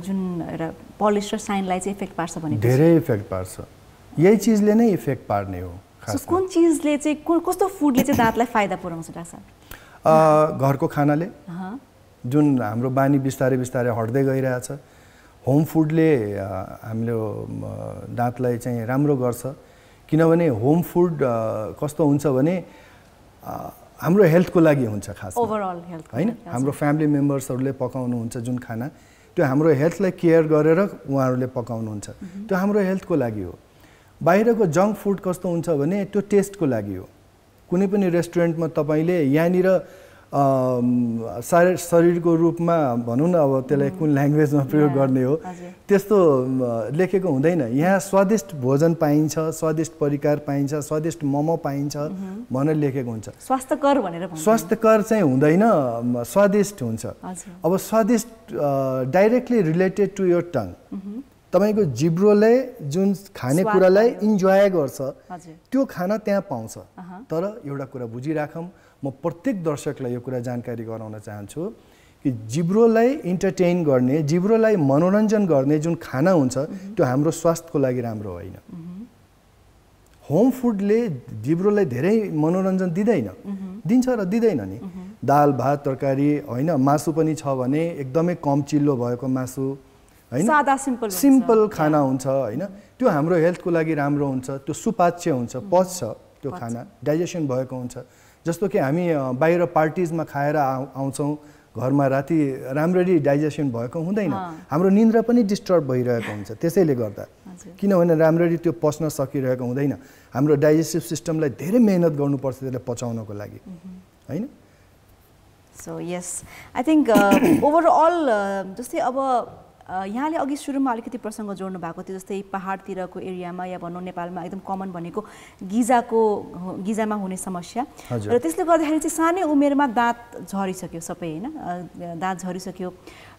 A: जुन एउटा पलिस र साइनलाई चाहिँ इफेक्ट पार्छ भने?
B: धेरै इफेक्ट पार्छ, यही चिजले नै इफेक्ट पार्ने हो।
A: कुन चिजले चाहिँ, कस्तो फुडले चाहिँ दाँतलाई फाइदा पुर्याउँछ डाक्टर साहब?
B: घरको खानाले, जुन हाम्रो बानी बिस्तारै हट्दै गइरहेछ। होम फुडले हाम्रो दाँतलाई चाहिँ राम्रो गर्छ, किनभने होम फुड कस्तो हुन्छ भने हाम्रो हेल्थको लागि हुन्छ, खास
A: ओभरअल हेल्थ
B: हैन। हाम्रो फ्यामिली मेम्बर्सहरूले पकाउनुहुन्छ जुन खाना, त्यो हाम्रो हेल्थलाई केयर गरेर उहाँहरूले पकाउनुहुन्छ, त्यो हाम्रो हेल्थको लागि हो। बाहिरको जङ्क फुड कस्तो हुन्छ भने त्यो टेस्टको लागि हो। कुनै पनि रेस्टुरेन्टमा तपाईँले यहाँनिर शरीरको रूपमा भनौँ न, अब त्यसलाई कुन ल्याङ्ग्वेजमा प्रयोग गर्ने हो त्यस्तो लेखेको हुँदैन। यहाँ स्वादिष्ट भोजन पाइन्छ, स्वादिष्ट परिकार पाइन्छ, स्वादिष्ट मोमो पाइन्छ भनेर लेखेको हुन्छ।
A: स्वास्थ्यकर भनेर भन्छ।
B: स्वास्थ्यकर चाहिँ हुँदैन, स्वादिष्ट हुन्छ। अब स्वादिष्ट directly related to your tongue. तपाईको जिब्रोले जुन खानेकुरालाई इन्जोय गर्छ त्यो खाना त्यहाँ पाउँछ। तर एउटा कुरा बुझिराखौँ, म प्रत्येक दर्शकलाई यो कुरा जानकारी गराउन चाहन्छु कि जिब्रोलाई इन्टरटेन गर्ने, जिब्रोलाई मनोरञ्जन गर्ने जुन खाना हुन्छ त्यो हाम्रो स्वास्थ्यको लागि राम्रो होइन। होम फुडले जिब्रोलाई धेरै मनोरञ्जन दिँदैन, दिन्छ र दिँदैन नि। दाल भात तरकारी होइन, मासु पनि छ भने एकदमै कम चिल्लो भएको मासु हैन,
A: सादा
B: सिम्पल खाना हुन्छ हैन, त्यो हाम्रो हेल्थको लागि राम्रो हुन्छ। त्यो सुपाच्य हुन्छ, पच्छ त्यो खाना, डाइजेसन भएको हुन्छ। जस्तो कि हामी बाहिर पार्टिजमा खाएर आउँछौँ घरमा राति राम्ररी डाइजेसन भएको हुँदैन, हाम्रो निन्द्रा पनि डिस्टर्ब भइरहेको हुन्छ त्यसैले गर्दा। किनभने राम्ररी त्यो पच्न सकिरहेको हुँदैन, हाम्रो डाइजेस्टिभ सिस्टमलाई धेरै मेहनत गर्नुपर्छ त्यसलाई पचाउनको लागि, हैन?
A: So yes, I think overall जस्तै अब यहाँले अघि सुरुमा अलिकति प्रसङ्ग जोड्नु भएको थियो, जस्तै पहाडतिरको एरियामा या भनौँ नेपालमा एकदम कमन भनेको गिजामा हुने समस्या, र त्यसले गर्दाखेरि चाहिँ सानै उमेरमा दाँत झरिसक्यो सबै, होइन? दाँत झरिसक्यो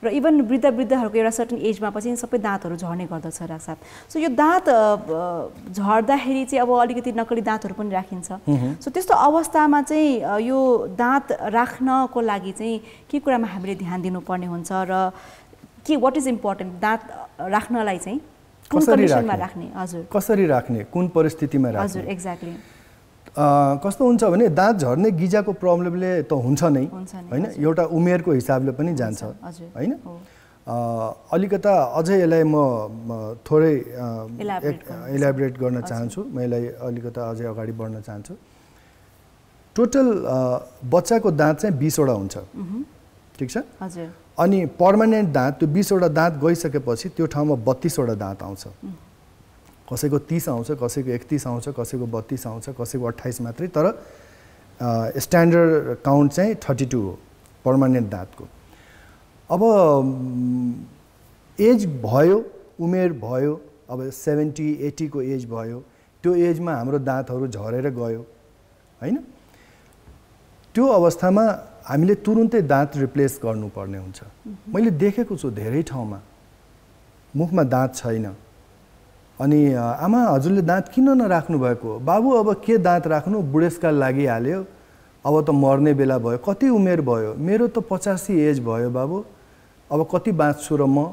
A: र इभन वृद्धहरूको एउटा सर्टन एजमा पछि सबै दाँतहरू झर्ने गर्दछ राखसाथ। सो यो दाँत झर्दाखेरि चाहिँ अब अलिकति नक्कली दाँतहरू पनि राखिन्छ। सो त्यस्तो अवस्थामा चाहिँ यो दाँत राख्नको लागि चाहिँ के कुरामा हामीले ध्यान दिनुपर्ने हुन्छ र के वाट इज इम्पोर्टेन्ट दाँत राख्नलाई चाहिँ कुन कन्डिसनमा राख्ने? हजुर, कसरी
B: राख्ने, कुन परिस्थितिमा राख्ने?
A: हजुर, एक्ज्याक्टली।
B: कस्तो हुन्छ भने दाँत झर्ने गिजाको प्रब्लमले त हुन्छ नै, हैन? एउटा उमेरको हिसाबले पनि जान्छ, हैन? अलिकता अझै यसलाई म थोरै इलाबोरेट गर्न चाहन्छु, म यसलाई अलिकता अझै अगाडि बढ्न चाहन्छु। टोटल बच्चाको दाँत चाहिँ 20 वटा हुन्छ, ठिक छ?
A: हजुर।
B: अनि पर्मानेन्ट दाँत त्यो 20 वटा दाँत गइसकेपछि त्यो ठाउँमा 32 वटा दाँत आउँछ। कसैको 30 आउँछ, कसैको 31 आउँछ, कसैको 32 आउँछ, कसैको 28 मात्रै, तर स्ट्यान्डर्ड काउन्ट चाहिँ 32 हो पर्मानेन्ट दाँतको। अब एज भयो, उमेर भयो, अब 70-80 को एज भयो, त्यो एजमा हाम्रो दाँतहरू झरेर गयो, हैन? त्यो अवस्थामा हामीले तुरुन्तै दाँत रिप्लेस गर्नुपर्ने हुन्छ। मैले देखेको छु धेरै ठाउँमा मुखमा दाँत छैन, अनि आमा हजुरले दाँत किन नराख्नु भएको? बाबु अब के दाँत राख्नु, बुढेसकाल लागिहाल्यो, अब त मर्ने बेला भयो, कति उमेर भयो, मेरो त 85 एज भयो बाबु, अब कति बाँच्छु र म?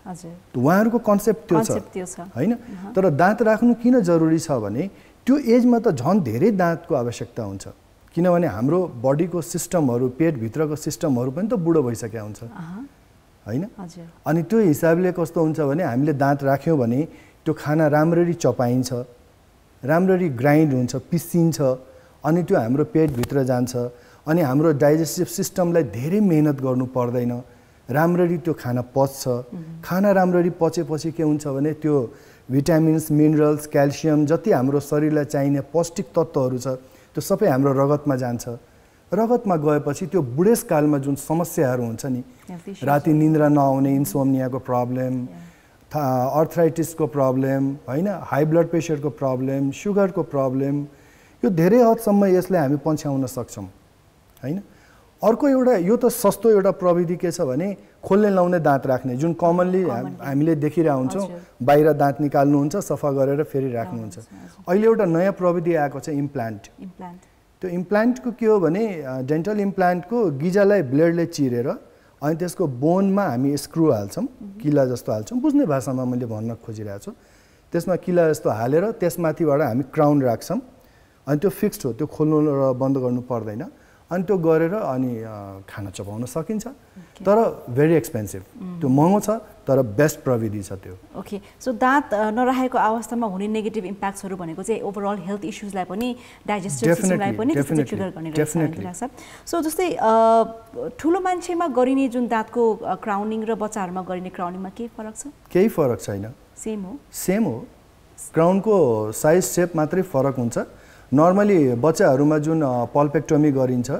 B: हजुर, उहाँहरूको कन्सेप्ट त्यो छ, हैन? तर दाँत राख्नु किन जरुरी छ भने त्यो एजमा त झन् धेरै दाँतको आवश्यकता हुन्छ, किनभने हाम्रो बडीको सिस्टमहरू, पेटभित्रको सिस्टमहरू पनि त बुढो भइसकेका हुन्छ, हैन? अनि त्यो हिसाबले कस्तो हुन्छ भने हामीले दाँत राख्यौँ भने त्यो खाना राम्ररी चपाइन्छ, राम्ररी ग्राइन्ड हुन्छ, पिसिन्छ, अनि त्यो हाम्रो पेटभित्र जान्छ, अनि हाम्रो डाइजेस्टिभ सिस्टमलाई धेरै मेहनत गर्नु पर्दैन, राम्ररी त्यो खाना पच्छ। खाना राम्ररी पचेपछि के हुन्छ भने त्यो भिटामिन्स, मिनरल्स, क्याल्सियम जति हाम्रो शरीरलाई चाहिने पौष्टिक तत्त्वहरू छ त्यो सबै हाम्रो रगतमा जान्छ। रगतमा गएपछि त्यो बुढेसकालमा जुन समस्याहरू हुन्छ नि, राति निन्द्रा नआउने, इन्सोम्नियाको प्रब्लम, अर्थराइटिसको प्रब्लम, हैन, हाई ब्लड प्रेसरको प्रब्लम, सुगरको प्रब्लम, यो धेरै हदसम्म यसलाई हामी पन्छ्याउन सक्छौँ, हैन? अर्को एउटा यो त सस्तो एउटा प्रविधि के छ भने खोल्ने लाउने दाँत राख्ने, जुन कमनली हामीले देखिरहेका हुन्छौँ, बाहिर दाँत निकाल्नुहुन्छ, सफा गरेर फेरि राख्नुहुन्छ। अहिले एउटा नयाँ प्रविधि आएको छ इम्प्लान्ट। त्यो इम्प्लान्टको के हो भने डेन्टल इम्प्लान्टको गिजालाई ब्लेडले चिरेर अनि त्यसको बोनमा हामी स्क्रु हाल्छौँ, किला जस्तो हाल्छौँ, बुझ्ने भाषामा मैले भन्न खोजिरहेको छु। त्यसमा किला जस्तो हालेर त्यसमाथिबाट हामी क्राउन राख्छौँ, अनि त्यो फिक्स्ड हो, त्यो खोल्नु र बन्द गर्नु पर्दैन, अनि त्यो गरेर अनि खाना चपाउन सकिन्छ। तर भेरी एक्सपेन्सिभ, त्यो महँगो छ, तर बेस्ट प्रविधि छ त्यो।
A: ओके, सो दाँत नरहेको अवस्थामा हुने नेगेटिभ इम्प्याक्ट्सहरू भनेको चाहिँ ओभरअल हेल्थ इस्युजलाई पनि, डाइजेस्टिभ सिस्टमलाई पनि ट्रिगर गर्ने रहेछ। सो जस्तै ठुलो मान्छेमा गरिने जुन दाँतको क्राउनिङ र बच्चाहरूमा गरिने क्राउनिङमा केही फरक छ?
B: केही फरक छैन, सेम हो। क्राउनको साइज सेप मात्रै फरक हुन्छ। नर्मली बच्चाहरूमा जुन पल्पेक्टोमी गरिन्छ,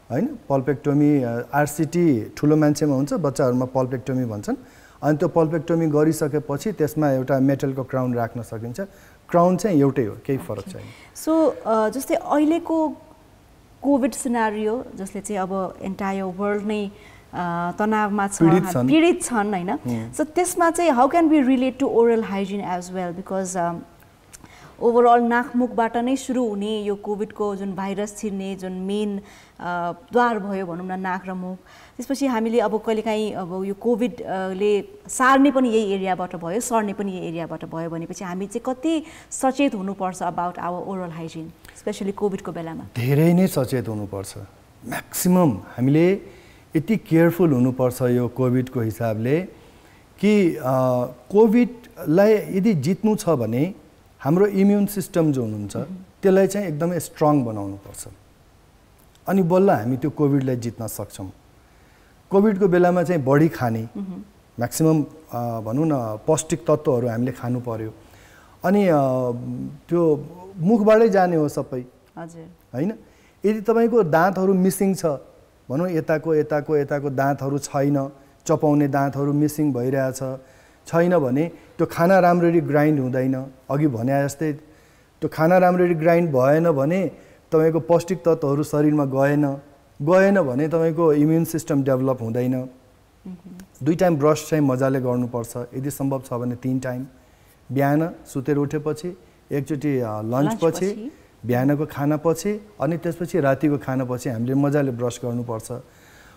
B: हैन, पल्पेक्टोमी आरसिटी ठुलो मान्छेमा हुन्छ, बच्चाहरूमा पल्पेक्टोमी भन्छन्। अनि त्यो पल्पेक्टोमी गरिसकेपछि त्यसमा एउटा मेटलको क्राउन राख्न सकिन्छ। क्राउन चाहिँ एउटै हो, केही फरक छैन।
A: सो जस्तै अहिलेको कोभिड सिनारियो जसले चाहिँ अब एन्टायर वर्ल्ड नै तनावमा छ, पीडित छन्, हैन? सो त्यसमा चाहिँ how can be relate to oral hygiene as well, because overall नाकमुखबाट नै सुरु हुने यो कोभिडको जुन भाइरस छिर्ने जुन मेन द्वार भयो भनौँ न, नाक र मुख, त्यसपछि हामीले अब कहिलेकाहीँ अब यो कोभिडले सार्ने पनि यही एरियाबाट भयो, सर्ने पनि यही एरियाबाट भयो भनेपछि हामी चाहिँ कति सचेत हुनुपर्छ about our oral hygiene, specially कोभिडको बेलामा?
B: धेरै नै सचेत हुनुपर्छ। म्याक्सिमम हामीले यति केयरफुल हुनुपर्छ यो कोभिडको हिसाबले कि कोभिडलाई यदि जित्नु छ भने हाम्रो इम्युन सिस्टम जो हुनुहुन्छ त्यसलाई चाहिँ एकदमै स्ट्रङ बनाउनुपर्छ, अनि बल्ल हामी त्यो कोभिडलाई जित्न सक्छौँ। कोभिडको बेलामा चाहिँ बढी खाने म्याक्सिमम भनौँ न पौष्टिक तत्त्वहरू हामीले खानु पर्यो अनि त्यो मुखबाटै जाने हो सबै हैन। यदि तपाईँको दाँतहरू मिसिङ छ भनौँ यताको दाँतहरू छैन, चपाउने दाँतहरू मिसिङ भइरहेछ छैन भने त्यो खाना राम्ररी ग्राइन्ड हुँदैन। अघि भने जस्तै त्यो खाना राम्ररी ग्राइन्ड भएन भने तपाईँको पौष्टिक तत्त्वहरू शरीरमा गएन भने तपाईँको इम्युन सिस्टम डेभलप हुँदैन। 2 टाइम ब्रस चाहिँ मजाले गर्नुपर्छ, यदि सम्भव छ भने 3 टाइम, बिहान सुतेर उठेपछि, एकचोटि लन्चपछि, बिहानको खानापछि अनि त्यसपछि रातिको खानापछि हामीले मजाले ब्रस गर्नुपर्छ।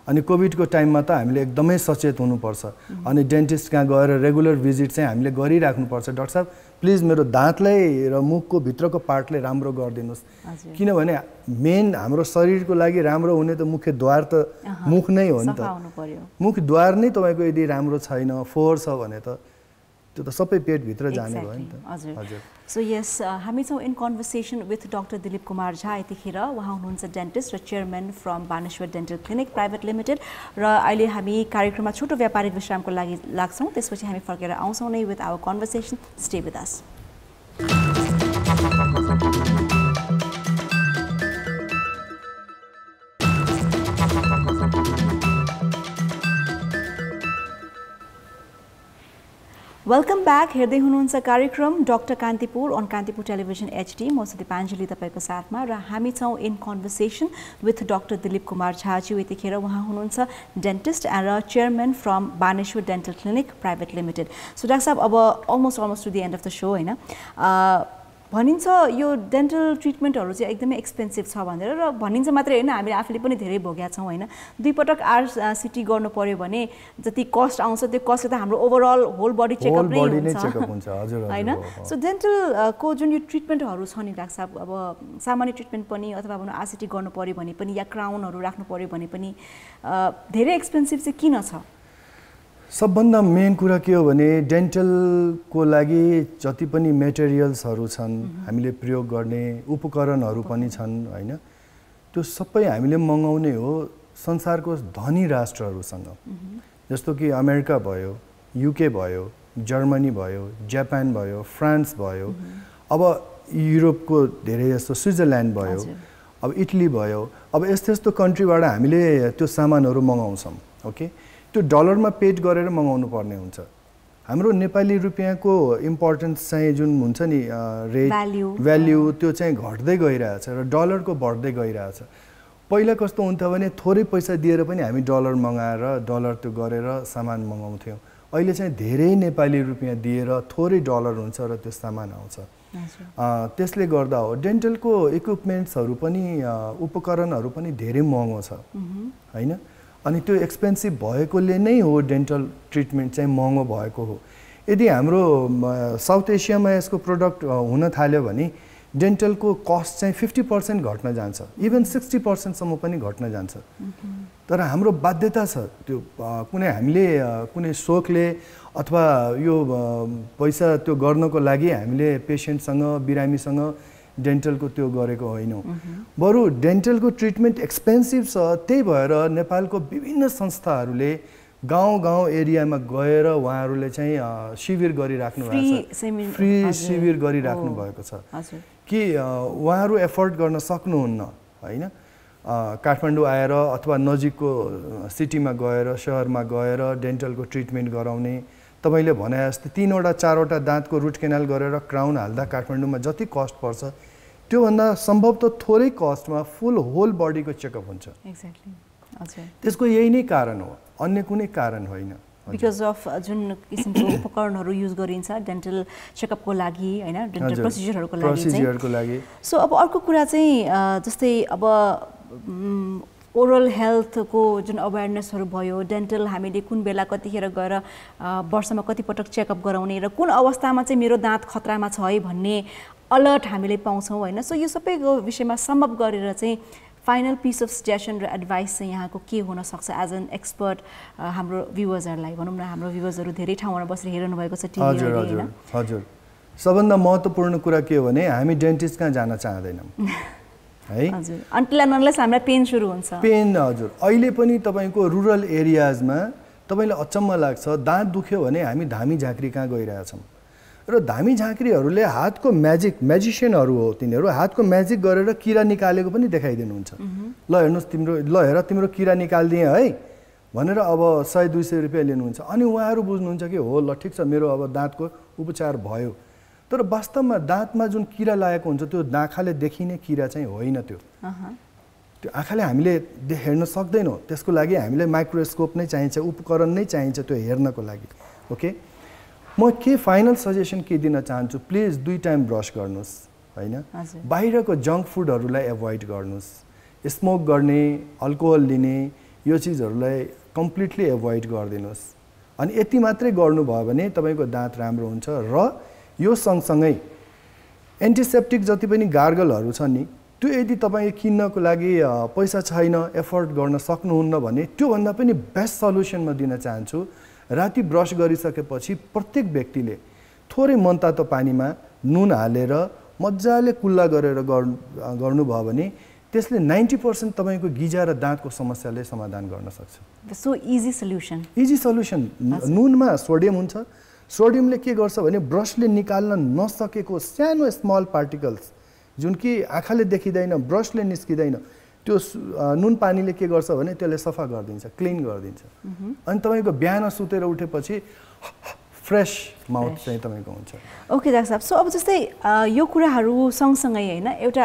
B: अनि कोभिडको टाइममा त हामीले एकदमै सचेत हुनुपर्छ अनि डेन्टिस्ट कहाँ गएर रेगुलर भिजिट चाहिँ हामीले गरिराख्नुपर्छ। डाक्टर साहब प्लिज मेरो दाँतलाई र मुखको भित्रको पार्टले राम्रो गरिदिनुहोस्, किनभने मेन हाम्रो शरीरको लागि राम्रो हुने त मुख्यद्वार त मुख नै हो नि त। मुखद्वार नै तपाईँको यदि राम्रो छैन, फोहोर छ भने त त्यो त सबै पेटभित्र जाने भयो नि त।
A: हजुर। सो यस हामी छौँ in conversation with doctor Dilip Kumar Jha. यतिखेर उहाँ हुनुहुन्छ डेन्टिस्ट र chairman from Baneshwar dental clinic private limited र अहिले हामी कार्यक्रममा छोटो व्यापारिक विश्रामको लागि लाग्छौँ, त्यसपछि हामी फर्केर आउँछौँ नै with our conversation. Stay with us. Welcome back. हेर्दै हुनुहुन्छ कार्यक्रम doctor Kantipur on Kantipur television HD। म दिपाञ्जली तपाईँको साथमा र हामी छौँ in conversation with doctor Dilip Kumar झाज्यू। यतिखेर उहाँ हुनुहुन्छ डेन्टिस्ट र chairman from Baneshwar dental clinic private limited. So doctor साहब अब almost to the end of the show होइन, भनिन्छ यो डेन्टल ट्रिटमेन्टहरू चाहिँ एकदमै एक्सपेन्सिभ छ भनेर, र भनिन्छ मात्रै होइन, हामीले आफूले पनि धेरै भोगेका छौँ होइन। 2 पटक RCT गर्नु पर्यो भने जति कस्ट आउँछ त्यो कस्टले त हाम्रो ओभरअल होल बडी चेकअप नै हुन्छ होइन। सो डेन्टलको जुन यो ट्रिटमेन्टहरू छ नि डाक्टर साहब, अब सामान्य ट्रिटमेन्ट पनि अथवा भनौँ RCT गर्नु पर्यो भने पनि या क्राउनहरू राख्नु पर्यो भने पनि धेरै एक्सपेन्सिभ चाहिँ किन छ?
B: सबभन्दा मेन कुरा के हो भने डेन्टलको लागि जति पनि मेटेरियल्सहरू छन्, हामीले प्रयोग गर्ने उपकरणहरू पनि छन् होइन, त्यो सबै हामीले मगाउने हो संसारको धनी राष्ट्रहरूसँग, जस्तो कि अमेरिका भयो, UK भयो, जर्मनी भयो, जापान भयो, फ्रान्स भयो, अब युरोपको धेरै जस्तो स्विजरल्यान्ड भयो, अब इटली भयो। अब यस्तो कन्ट्रीबाट हामीले त्यो सामानहरू मगाउँछौँ। ओके, त्यो डलरमा पेड गरेर मगाउनु पर्ने हुन्छ। हाम्रो नेपाली रुपियाँको इम्पोर्टेन्स चाहिँ जुन हुन्छ नि रेट भ्याल्यु त्यो चाहिँ घट्दै गइरहेछ र डलरको बढ्दै गइरहेछ। पहिला कस्तो हुन्थ्यो भने थोरै पैसा दिएर पनि हामी डलर मगाएर डलर त्यो गरेर सामान मगाउँथ्यौँ। अहिले चाहिँ धेरै नेपाली रुपियाँ दिएर थोरै डलर हुन्छ र त्यो सामान आउँछ। त्यसले गर्दा हो डेन्टलको इक्विपमेन्ट्सहरू पनि उपकरणहरू पनि धेरै महँगो छ होइन। अनि त्यो एक्सपेन्सिभ भएकोले नै हो डेन्टल ट्रिटमेन्ट चाहिँ महँगो भएको हो। यदि हाम्रो साउथ एसियामा यसको प्रोडक्ट हुन थाल्यो भने डेन्टलको कस्ट चाहिँ 50% घट्न जान्छ, इभन 60% पनि घट्न जान्छ। तर हाम्रो बाध्यता छ त्यो कुनै हामीले कुनै सोखले अथवा यो पैसा त्यो गर्नको लागि हामीले पेसेन्टसँग बिरामीसँग डेन्टलको त्यो गरेको होइनौँ। बरु डेन्टलको ट्रिटमेन्ट एक्सपेन्सिभ छ, त्यही भएर नेपालको विभिन्न संस्थाहरूले गाउँ एरियामा गएर उहाँहरूले चाहिँ शिविर गरिराख्नु भएको छ, फ्री शिविर गरिराख्नु भएको छ कि उहाँहरू एफोर्ड गर्न सक्नुहुन्न होइन। काठमाडौँ आएर अथवा नजिकको सिटीमा गएर सहरमा गएर डेन्टलको ट्रिटमेन्ट गराउने। तपाईँले भने जस्तै 3वटा 4वटा दाँतको रुट केनाल गरेर क्राउन हाल्दा काठमाडौँमा जति कस्ट पर्छ त्योभन्दा सम्भवतः थोरै कस्टमा फुल होल बडीको चेकअप हुन्छ। त्यसको यही नै कारण हो, अन्य कुनै कारण होइन।
A: बिकज अफ जुन किसिमको उपकरणहरू युज गरिन्छ डेन्टल चेकअपको लागि होइन, डेन्टल प्रोसिजरहरूको लागि। सो अब अर्को कुरा चाहिँ जस्तै अब ओरल हेल्थको जुन अवेरनेसहरू भयो, डेन्टल हामीले कुन बेला कतिखेर गएर वर्षमा कति पटक चेकअप गराउने र कुन अवस्थामा चाहिँ मेरो दाँत खतरामा छ है भन्ने अलर्ट हामीले पाउँछौँ होइन। सो यो सबैको विषयमा समअप गरेर चाहिँ फाइनल पिस अफ सजेसन र एडभाइस चाहिँ यहाँको के हुनसक्छ एज एन एक्सपर्ट हाम्रो भ्युवर्सहरूलाई? भनौँ न हाम्रो भ्युवर्सहरू धेरै ठाउँमा बसेर हेर्नु भएको छ टिभीले होइन।
B: हजुर, सबभन्दा महत्त्वपूर्ण कुरा के हो भने हामी डेन्टिस्ट कहाँ जान चाहदैनौँ है
A: हजुर अन्टिल एन्ड अनलेस हामीलाई पेन सुरु हुन्छ
B: पेन हजुर अहिले पनि तपाईको रुरल एरियाजमा तपाईलाई अचम्म लाग्छ दाँत दुख्यो भने हामी धामी झाँक्री कहाँ गइरहेछौँ र धामी झाँक्रीहरूले हातको म्याजिसियनहरू हो तिनीहरू हातको म्याजिक गरेर किरा निकालेको पनि देखाइदिनुहुन्छ ल हेर्नुहोस् हेर तिम्रो किरा निकालिदिएँ है भनेर अब 100-200 रुपियाँ लिनुहुन्छ अनि उहाँहरू बुझ्नुहुन्छ कि हो ल ठिक छ मेरो अब दाँतको उपचार भयो तर वास्तवमा दाँतमा जुन किरा लागेको हुन्छ त्यो आँखाले देखिने किरा चाहिँ होइन त्यो आँखाले हामीले हेर्न सक्दैनौँ त्यसको लागि हामीलाई माइक्रोस्कोप नै चाहिन्छ उपकरण नै चाहिन्छ त्यो हेर्नको लागि ओके म के फाइनल सजेसन के दिन चाहन्छु प्लिज 2 टाइम ब्रस गर्नुहोस् हैन बाहिरको जङ्क फुडहरूलाई एभोइड गर्नुहोस् स्मोक गर्ने अल्कोहल लिने यो चिजहरूलाई कम्प्लिटली एभोइड गरिदिनुहोस् अनि यति मात्रै गर्नुभयो भने तपाईँको दाँत राम्रो हुन्छ र यो सँगसँगै एन्टिसेप्टिक जति पनि गार्गलहरू छ नि त्यो यदि तपाईँ किन्नको लागि पैसा छैन एफोर्ड गर्न सक्नुहुन्न भने त्योभन्दा पनि बेस्ट सल्युसन म दिन चाहन्छु राति ब्रस गरिसकेपछि प्रत्येक व्यक्तिले थोरै मनतातो पानीमा नुन हालेर मजाले कुल्ला गरेर गर्नुभयो भने त्यसले 90% तपाईको गिजा र दाँतको समस्याले समाधान गर्न सक्छ
A: सो इजी सल्युसन
B: नुनमा सोडियम हुन्छ सोडियमले के गर्छ भने ब्रसले निकाल्न नसकेको सानो स्मल पार्टिकल्स जुन कि आँखाले देखिँदैन ब्रसले निस्किँदैन त्यो नुन पानीले के गर्छ भने त्यसले सफा गरिदिन्छ क्लिन गरिदिन्छ अनि तपाईको बिहान सुतेर उठेपछि फ्रेश माउथ चाहिँ तपाईको हुन्छ
A: ओके डाक्टर साहब सो अब जस्तै यो कुराहरू सँगसँगै हैन एउटा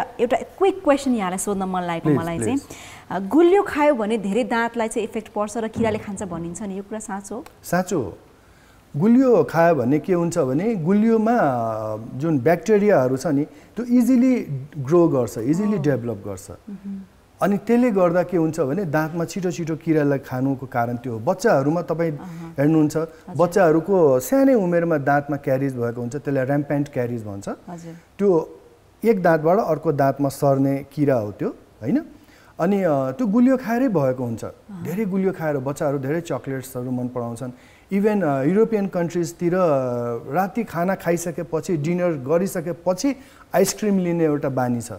A: क्विक क्वेसन यहाँलाई सोध्न मन लागेको मलाई चाहिँ गुलियो खायो भने धेरै दाँतलाई चाहिँ इफेक्ट पर्छ र किराले खान्छ भनिन्छ नि यो कुरा साँचो हो
B: साँचो हो गुलियो खायो भने के हुन्छ भने गुलियोमा जुन ब्याक्टेरियाहरू छ नि त्यो इजिली ग्रो गर्छ इजिली डेभलप गर्छ अनि त्यसले गर्दा के हुन्छ भने दाँतमा छिटो छिटो किरालाई खानुको कारण त्यो हो बच्चाहरूमा तपाईँ हेर्नुहुन्छ बच्चाहरूको सानै उमेरमा दाँतमा क्यारिज भएको हुन्छ त्यसलाई ऱ्याम्पेन्ट क्यारिज भन्छ त्यो एक दाँतबाट अर्को दाँतमा सर्ने किरा हो त्यो हैन अनि त्यो गुलियो खाएरै भएको हुन्छ धेरै गुलियो खाएर बच्चाहरू धेरै चकलेट्सहरू मन पराउँछन् इभन युरोपियन कन्ट्रिजतिर राति खाना खाइसकेपछि डिनर गरिसकेपछि आइसक्रिम लिने एउटा बानी छ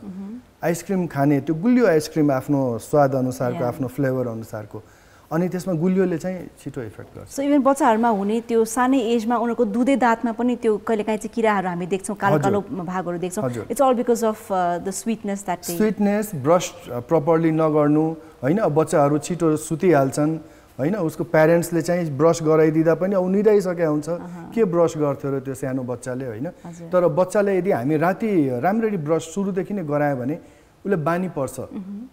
B: आइसक्रिम खाने त्यो गुलियो आइसक्रिम आफ्नो स्वाद अनुसारको आफ्नो फ्लेभर अनुसारको अनि त्यसमा गुलियोले चाहिँ छिटो इफेक्ट गर्छ
A: सो इभन बच्चाहरूमा हुने त्यो सानै एजमा उनीहरूको दुधे दाँतमा पनि त्यो कहिलेकाहीँ चाहिँ किराहरू हामी देख्छौँ कालो कालो भागहरू देख्छौँ it's all because of the sweetness
B: brush properly नगर्नु हैन बच्चाहरू छिटो सुतिहाल्छन् हैन उसको प्यारेन्ट्सले चाहिँ ब्रस गराइदिँदा पनि उनिराइसकेको हुन्छ के ब्रस गर्थ्यो र त्यो सानो बच्चाले हैन तर बच्चाले यदि हामी राति राम्ररी ब्रस सुरुदेखि नै गरायो भने उसले बानी पर्छ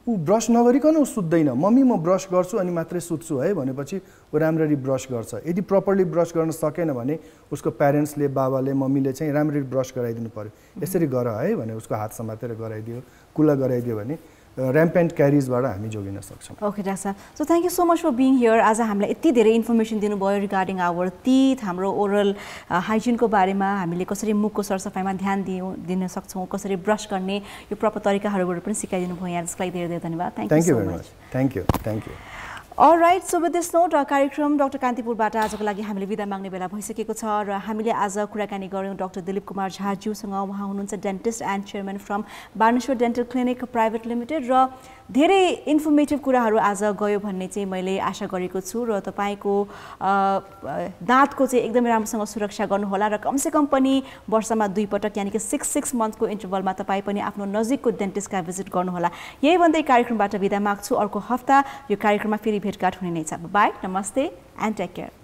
B: ऊ ब्रस नगरिकन ऊ सुत्दैन मम्मी म ब्रस गर्छु अनि मात्रै सुत्छु है भनेपछि ऊ राम्ररी ब्रस गर्छ यदि प्रपरली ब्रस गर्न सकेन भने उसको प्यारेन्ट्सले बाबाले मम्मीले चाहिँ राम्ररी ब्रस गराइदिनु पर्यो यसरी गर है भने उसको हात समातेर गराइदियो कुल्ला गराइदियो भने ऱ्याम्पेन्ट क्यारिजबाट हामी जोगिन सक्छौँ
A: ओके डाक्टर साहब so thank you so much for being here आज हामीलाई यति धेरै इन्फर्मेसन दिनुभयो रिगार्डिङ आवर टिथ हाम्रो ओरल हाइजिनको बारेमा हामीले कसरी मुखको सरसफाइमा ध्यान दिन सक्छौँ कसरी ब्रस गर्ने यो प्रपर तरिकाहरूबाट पनि सिकाइदिनु भयो यहाँ जसको लागि धेरै धेरै धन्यवाद
B: thank you very much thank you
A: all right so with this note कार्यक्रम डाक्टर कान्तिपुरबाट आजको लागि हामीले बिदा माग्ने बेला भइसकेको छ र हामीले आज कुराकानी गऱ्यौँ डाक्टर दिलीप कुमार झाज्यूसँग उहाँ हुनुहुन्छ dentist and chairman from Baneshwar dental clinic private limited र धेरै इन्फर्मेटिभ कुराहरू आज गयो भन्ने चाहिँ मैले आशा गरेको छु र तपाईँको दाँतको चाहिँ एकदमै राम्रोसँग सुरक्षा गर्नुहोला र कमसेकम पनि वर्षमा 2 पटक यानि कि 6 मन्थको इन्टरभलमा तपाईँ पनि आफ्नो नजिकको डेन्टिस्टका भिजिट गर्नुहोला यही भन्दै कार्यक्रमबाट बिदा माग्छु अर्को हप्ता यो कार्यक्रममा फेरि भेटघाट हुने नै छ बाई नमस्ते एन्ड टेक केयर